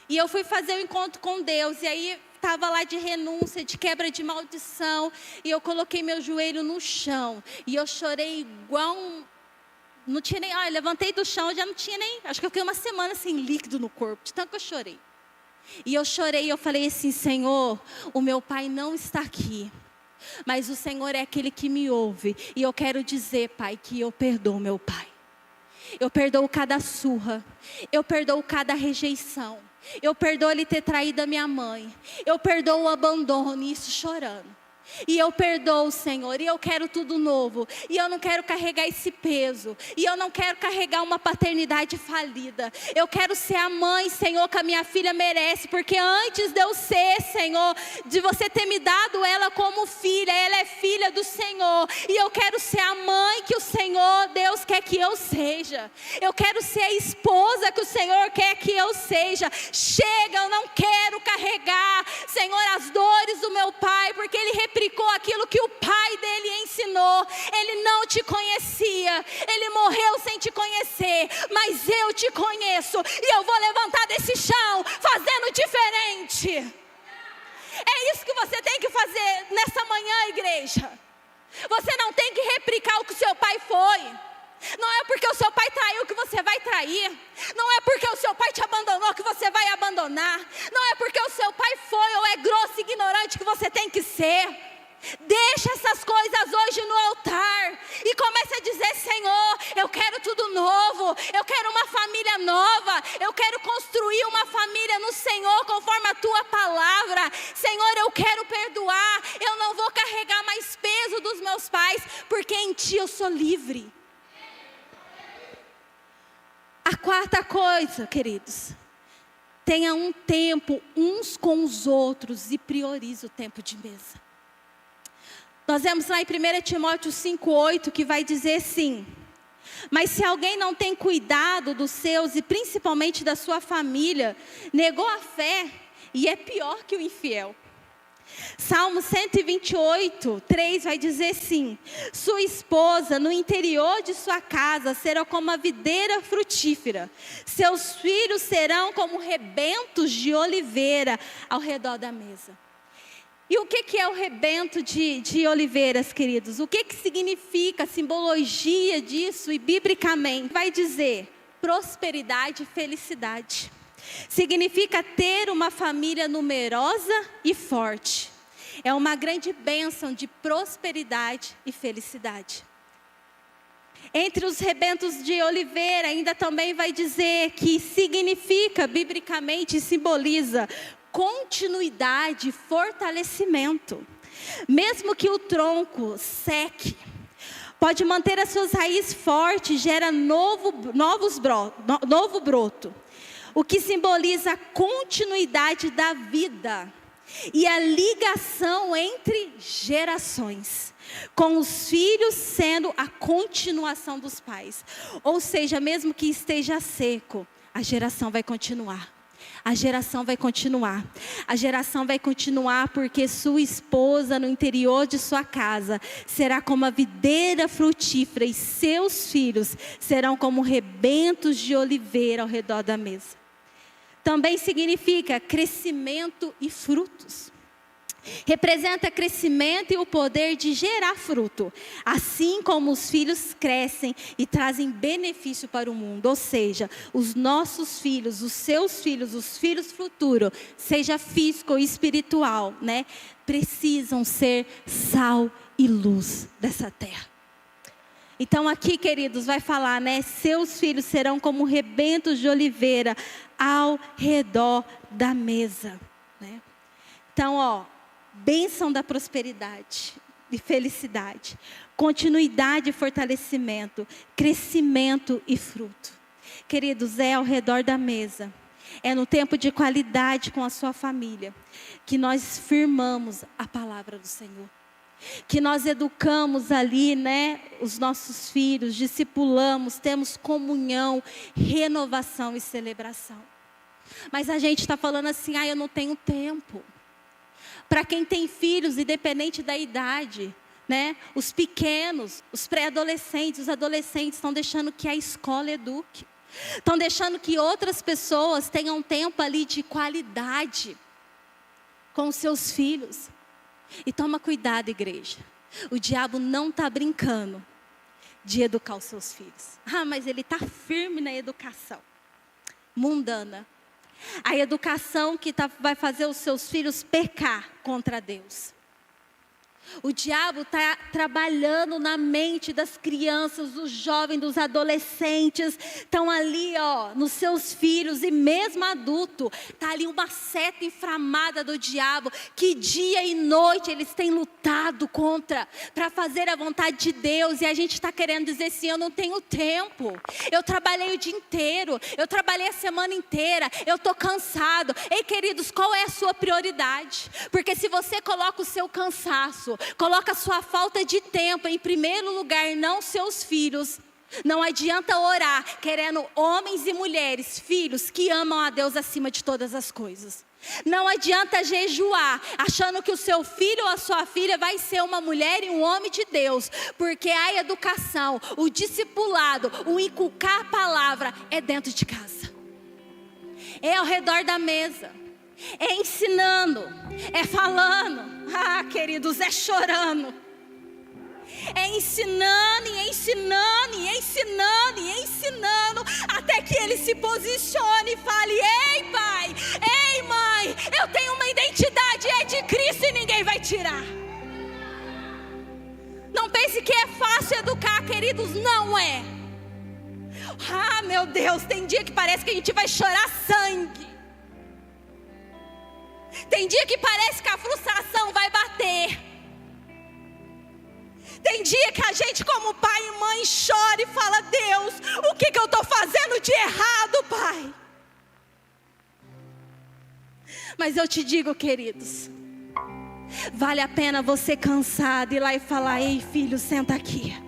E eu fui fazer o encontro com Deus, e aí estava lá de renúncia, de quebra de maldição, e eu coloquei meu joelho no chão, e eu chorei igual não tinha nem, eu levantei do chão, já não tinha nem, acho que eu fiquei uma semana sem líquido no corpo, de tanto que eu chorei. E eu chorei, eu falei assim, Senhor, o meu pai não está aqui, mas o Senhor é aquele que me ouve, e eu quero dizer, Pai, que eu perdoo meu pai. Eu perdoo cada surra, eu perdoo cada rejeição. Eu perdoo ele ter traído a minha mãe. Eu perdoo o abandono, isso chorando. E eu perdoo, Senhor, e eu quero tudo novo. E eu não quero carregar esse peso. E eu não quero carregar uma paternidade falida. Eu quero ser a mãe, Senhor, que a minha filha merece. Porque antes de eu ser, Senhor, de você ter me dado ela como filha, ela é filha do Senhor. E eu quero ser a mãe que o Senhor, Deus, quer que eu seja. Eu quero ser a esposa que o Senhor quer que eu seja. Chega, eu não quero carregar, Senhor, as dores do meu pai, porque ele replicou aquilo que o pai dele ensinou. Ele não te conhecia, ele morreu sem te conhecer, mas eu te conheço, e eu vou levantar desse chão fazendo diferente. É isso que você tem que fazer nessa manhã, igreja. Você não tem que replicar o que o seu pai foi. Não é porque o seu pai traiu que você vai trair. Não é porque o seu pai te abandonou que você vai abandonar. Não é porque o seu pai foi ou é grosso e ignorante que você tem que ser. Deixa essas coisas hoje no altar e comece a dizer, Senhor, eu quero tudo novo, eu quero uma família nova, eu quero construir uma família no Senhor conforme a tua palavra. Senhor, eu quero perdoar, eu não vou carregar mais peso dos meus pais, porque em ti eu sou livre. A quarta coisa, queridos, tenha um tempo uns com os outros e priorize o tempo de mesa. Nós vemos lá em 1 Timóteo 5,8 que vai dizer assim: mas se alguém não tem cuidado dos seus e principalmente da sua família, negou a fé e é pior que o infiel. Salmo 128, 3 vai dizer assim: sua esposa no interior de sua casa será como a videira frutífera, seus filhos serão como rebentos de oliveira ao redor da mesa. E o que é o rebento de oliveiras, queridos? O que significa a simbologia disso e biblicamente? Vai dizer prosperidade e felicidade. Significa ter uma família numerosa e forte. é uma grande bênção de prosperidade e felicidade. Entre os rebentos de oliveira, ainda também vai dizer que significa, biblicamente, simboliza continuidade e fortalecimento. Mesmo que o tronco seque, pode manter as suas raízes fortes, gera novo broto. O que simboliza a continuidade da vida e a ligação entre gerações, com os filhos sendo a continuação dos pais. Ou seja, mesmo que esteja seco, a geração vai continuar. A geração vai continuar. A geração vai continuar porque sua esposa no interior de sua casa será como a videira frutífera e seus filhos serão como rebentos de oliveira ao redor da mesa. Também significa crescimento e frutos. Representa crescimento e o poder de gerar fruto, assim como os filhos crescem e trazem benefício para o mundo. Ou seja, os nossos filhos, os seus filhos, os filhos futuros, seja físico ou espiritual, né? Precisam ser sal e luz dessa terra. Então aqui, queridos, vai falar, né? Seus filhos serão como rebentos de oliveira ao redor da mesa, né? Então, bênção da prosperidade e felicidade, continuidade e fortalecimento, crescimento e fruto. Queridos, é ao redor da mesa, é no tempo de qualidade com a sua família, que nós firmamos a palavra do Senhor. Que nós educamos ali, né, os nossos filhos, discipulamos, temos comunhão, renovação e celebração. Mas a gente está falando assim, eu não tenho tempo. Para quem tem filhos, independente da idade, né? Os pequenos, os pré-adolescentes, os adolescentes estão deixando que a escola eduque. Estão deixando que outras pessoas tenham tempo ali de qualidade com os seus filhos. E toma cuidado, igreja. O diabo não está brincando de educar os seus filhos. Mas ele está firme na educação mundana. A educação que vai fazer os seus filhos pecar contra Deus. O diabo está trabalhando na mente das crianças, dos jovens, dos adolescentes. Estão ali, nos seus filhos e mesmo adulto. Está ali uma seta inflamada do diabo. Que dia e noite eles têm lutado contra. Para fazer a vontade de Deus. E a gente está querendo dizer assim, eu não tenho tempo. Eu trabalhei o dia inteiro. Eu trabalhei a semana inteira. Eu estou cansado. Ei, queridos, qual é a sua prioridade? Porque se você coloca o seu cansaço, coloca a sua falta de tempo em primeiro lugar, não seus filhos. Não adianta orar querendo homens e mulheres, filhos que amam a Deus acima de todas as coisas. Não adianta jejuar achando que o seu filho ou a sua filha vai ser uma mulher e um homem de Deus. Porque a educação, o discipulado, o inculcar a palavra é dentro de casa. É ao redor da mesa. É ensinando, é falando, queridos, é chorando. É ensinando e ensinando e ensinando e ensinando, até que ele se posicione e fale, ei pai, ei mãe, eu tenho uma identidade, é de Cristo e ninguém vai tirar. Não pense que é fácil educar, queridos, não é. Meu Deus, tem dia que parece que a gente vai chorar sangue. Tem dia que parece que a frustração vai bater. Tem dia que a gente como pai e mãe chora e fala, Deus, o que eu estou fazendo de errado, pai? Mas eu te digo, queridos, vale a pena você cansado ir lá e falar, ei filho, senta aqui.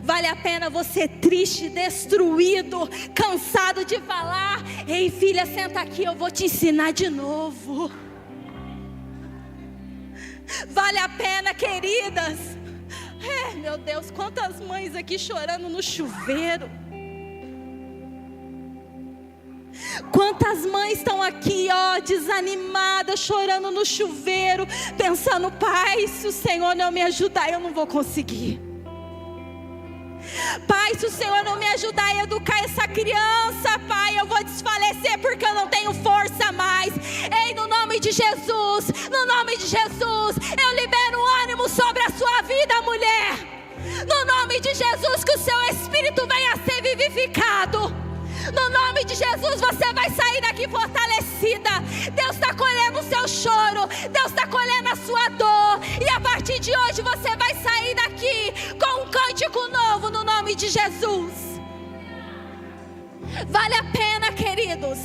Vale a pena você triste, destruído, cansado de falar, ei filha, senta aqui, eu vou te ensinar de novo. Vale a pena, queridas. Meu Deus, quantas mães aqui chorando no chuveiro. Quantas mães estão aqui, desanimadas, chorando no chuveiro, pensando, pai, se o Senhor não me ajudar, eu não vou conseguir. Pai, se o Senhor não me ajudar a educar essa criança, Pai, eu vou desfalecer porque eu não tenho força mais. Ei, no nome de Jesus, no nome de Jesus, eu libero ânimo sobre a sua vida, mulher. No nome de Jesus, que o seu espírito venha a ser vivificado. No nome de Jesus, você vai sair daqui fortalecida. Deus está colhendo o seu choro, Deus está colhendo a sua dor. E a partir de hoje você vai sair daqui com um cântico novo, no nome de Jesus. Vale a pena, queridos.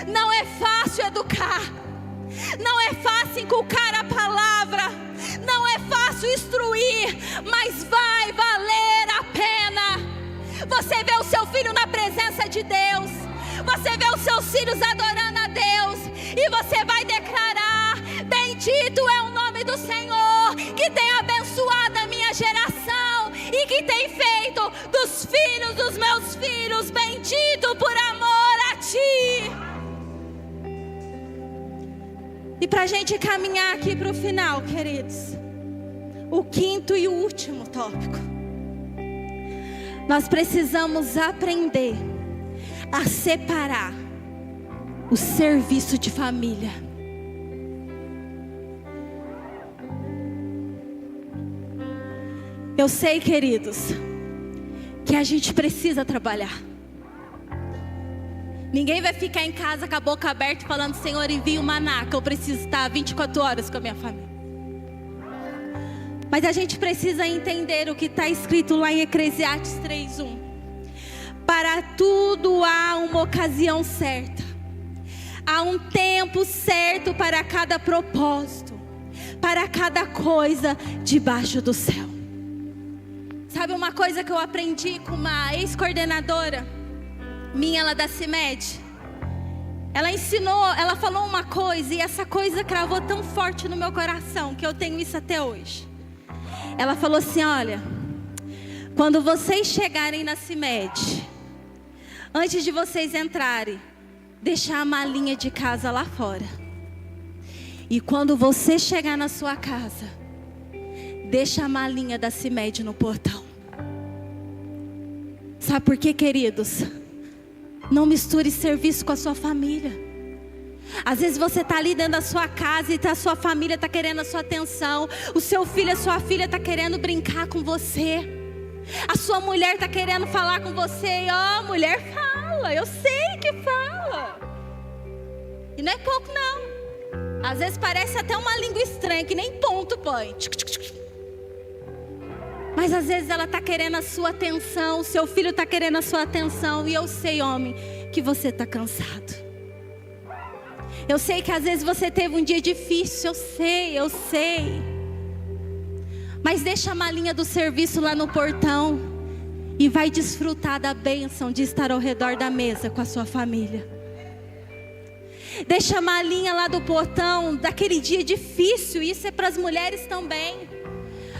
Não é fácil educar, não é fácil inculcar a palavra, não é fácil instruir, mas vai valer a pena. Você vê o seu filho na presença de Deus, você vê os seus filhos adorando a Deus, e você vai declarar: bendito é o nome do Senhor, que tem abençoado a minha geração, e que tem feito dos filhos dos meus filhos bendito por amor a Ti. E para a gente caminhar aqui para o final, queridos, o quinto e o último tópico: nós precisamos aprender a separar o serviço de família. Eu sei, queridos, que a gente precisa trabalhar. Ninguém vai ficar em casa com a boca aberta falando: Senhor, envia o maná, que eu preciso estar 24 horas com a minha família. Mas a gente precisa entender o que está escrito lá em Eclesiastes 3:1. Para tudo há uma ocasião certa, há um tempo certo para cada propósito, para cada coisa debaixo do céu. Sabe uma coisa que eu aprendi com uma ex-coordenadora minha lá da CIMED? Ela ensinou, ela falou uma coisa, e essa coisa cravou tão forte no meu coração, que eu tenho isso até hoje. Ela falou assim: olha, quando vocês chegarem na CIMED, antes de vocês entrarem, deixar a malinha de casa lá fora. E quando você chegar na sua casa, deixa a malinha da CIMED no portão. Sabe por quê, queridos? Não misture serviço com a sua família. Às vezes você está ali dentro da sua casa e a sua família está querendo a sua atenção. O seu filho, a sua filha está querendo brincar com você. A sua mulher está querendo falar com você. E mulher, fala, eu sei que fala. E não é pouco não. Às vezes parece até uma língua estranha, que nem ponto põe. Mas às vezes ela está querendo a sua atenção. O seu filho está querendo a sua atenção. E eu sei, homem, que você está cansado. Eu sei que às vezes você teve um dia difícil, eu sei. Mas deixa a malinha do serviço lá no portão e vai desfrutar da bênção de estar ao redor da mesa com a sua família. Deixa a malinha lá do portão daquele dia difícil. Isso é para as mulheres também.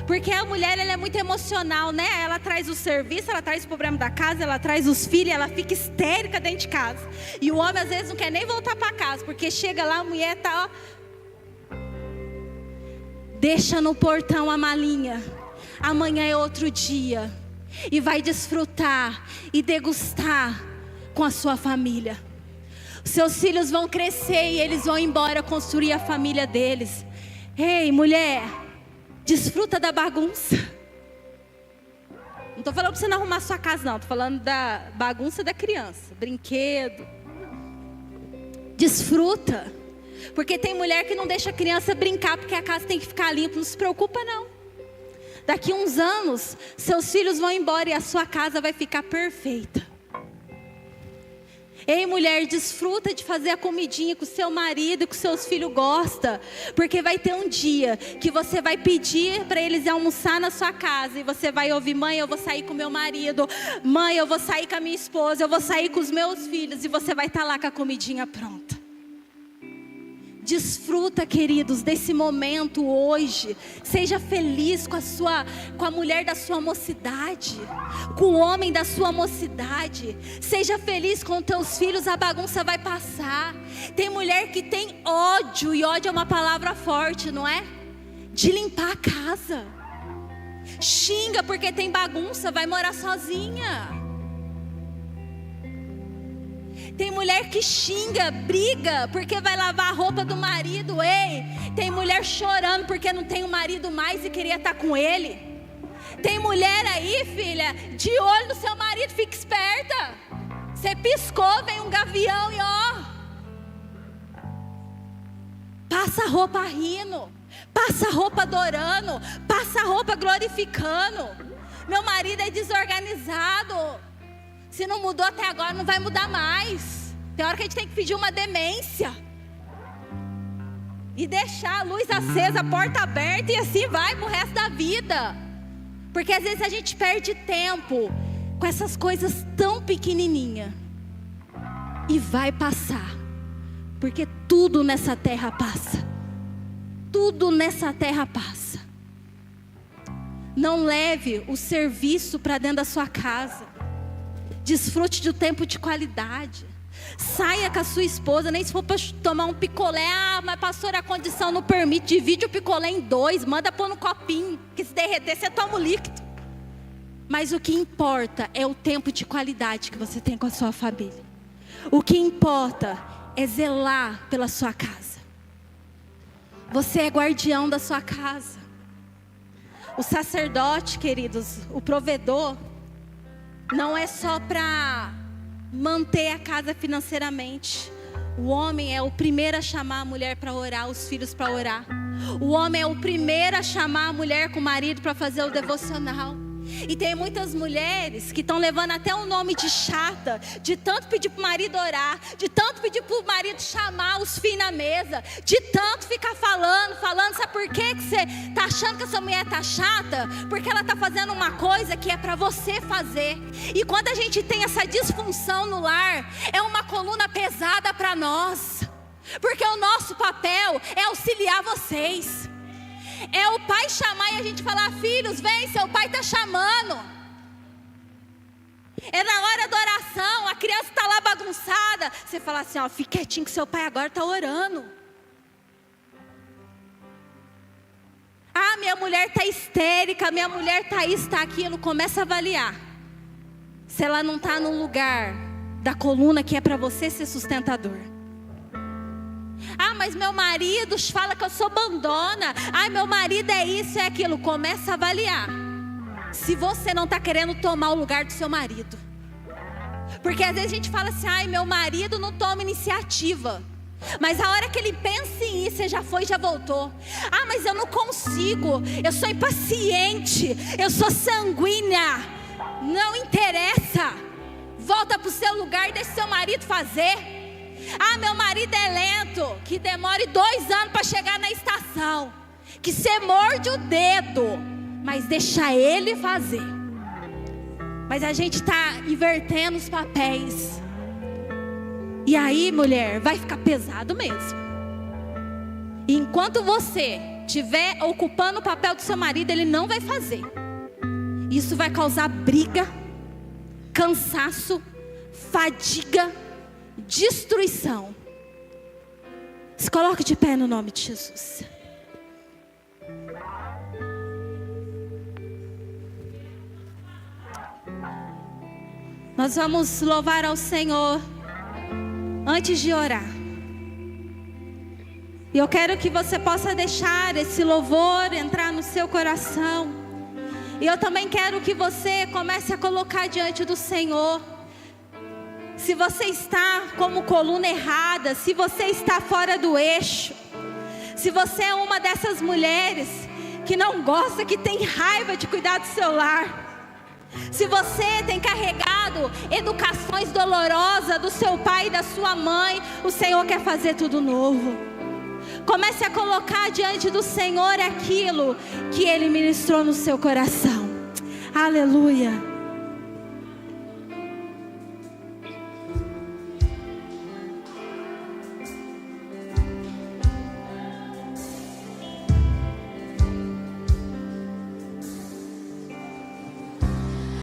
Porque a mulher, ela é muito emocional, né? Ela traz o serviço, ela traz o problema da casa, ela traz os filhos, ela fica histérica dentro de casa. E o homem às vezes não quer nem voltar para casa, porque chega lá, a mulher tá, deixa no portão a malinha. Amanhã é outro dia. E vai desfrutar e degustar com a sua família. Seus filhos vão crescer e eles vão embora construir a família deles. Ei, mulher, desfruta da bagunça. Não estou falando para você não arrumar sua casa, não. Estou falando da bagunça da criança. Brinquedo. Desfruta. Porque tem mulher que não deixa a criança brincar porque a casa tem que ficar limpa. Não se preocupa, não. Daqui uns anos, seus filhos vão embora e a sua casa vai ficar perfeita. Ei, mulher, desfruta de fazer a comidinha que o seu marido e que os seus filhos gostam. Porque vai ter um dia que você vai pedir para eles almoçar na sua casa. E você vai ouvir: mãe, eu vou sair com meu marido. Mãe, eu vou sair com a minha esposa. Eu vou sair com os meus filhos. E você vai estar lá com a comidinha pronta. Desfruta, queridos, desse momento hoje. Seja feliz com a mulher da sua mocidade, com o homem da sua mocidade. Seja feliz com teus filhos, a bagunça vai passar. Tem mulher que tem ódio, e ódio é uma palavra forte, não é? De limpar a casa. Xinga porque tem bagunça, vai morar sozinha. Tem mulher que xinga, briga porque vai lavar a roupa do marido. Ei, tem mulher chorando porque não tem o marido mais e queria estar com ele. Tem mulher aí, filha, de olho no seu marido, fica esperta. Você piscou, vem um gavião e ó. Passa a roupa rindo, passa a roupa adorando, passa a roupa glorificando. Meu marido é desorganizado. Se não mudou até agora, não vai mudar mais. Tem hora que a gente tem que pedir uma demência. E deixar a luz acesa, a porta aberta e assim vai pro resto da vida. Porque às vezes a gente perde tempo com essas coisas tão pequenininhas. E vai passar. Porque tudo nessa terra passa. Tudo nessa terra passa. Não leve o serviço para dentro da sua casa. Desfrute de um tempo de qualidade. Saia com a sua esposa, nem se for para tomar um picolé. Ah, mas pastora, a condição não permite. Divide o picolé em 2, manda pôr no copinho, que se derreter você toma o líquido. Mas o que importa é o tempo de qualidade que você tem com a sua família. O que importa é zelar pela sua casa. Você é guardião da sua casa. O sacerdote, queridos, o provedor, não é só para manter a casa financeiramente. O homem é o primeiro a chamar a mulher para orar, os filhos para orar. O homem é o primeiro a chamar a mulher com o marido para fazer o devocional. E tem muitas mulheres que estão levando até o nome de chata, de tanto pedir para o marido orar, de tanto pedir para o marido chamar os filhos na mesa, de tanto ficar falando, sabe por quê que você está achando que a sua mulher está chata? Porque ela está fazendo uma coisa que é para você fazer. E quando a gente tem essa disfunção no lar, é uma coluna pesada para nós, porque o nosso papel é auxiliar vocês. É o pai chamar e a gente falar: filhos, vem, seu pai está chamando. É na hora da oração, a criança está lá bagunçada, você fala assim: ó, fique quietinho que seu pai agora está orando. Ah, minha mulher está histérica, minha mulher está isso, está aquilo. Começa a avaliar se ela não está no lugar da coluna que é para você ser sustentador. Ah, mas meu marido fala que eu sou bandona. Ah, meu marido é isso, é aquilo. Começa a avaliar se você não está querendo tomar o lugar do seu marido. Porque às vezes a gente fala assim: ai, meu marido não toma iniciativa. Mas a hora que ele pensa em ir, você já foi e já voltou. Ah, mas eu não consigo, eu sou impaciente, eu sou sanguínea. Não interessa. Volta para o seu lugar e deixa seu marido fazer. Ah, meu marido é lento, que demore 2 anos para chegar na estação, que você morde o dedo, mas deixa ele fazer. Mas a gente está invertendo os papéis. E aí, mulher, vai ficar pesado mesmo. E enquanto você estiver ocupando o papel do seu marido, ele não vai fazer. Isso vai causar briga, cansaço, fadiga, destruição. Se coloque de pé no nome de Jesus. Nós vamos louvar ao Senhor antes de orar. E eu quero que você possa deixar esse louvor entrar no seu coração. E eu também quero que você comece a colocar diante do Senhor. Se você está como coluna errada, se você está fora do eixo, se você é uma dessas mulheres que não gosta, que tem raiva de cuidar do seu lar, se você tem carregado educações dolorosas do seu pai e da sua mãe, o Senhor quer fazer tudo novo. Comece a colocar diante do Senhor aquilo que Ele ministrou no seu coração. Aleluia.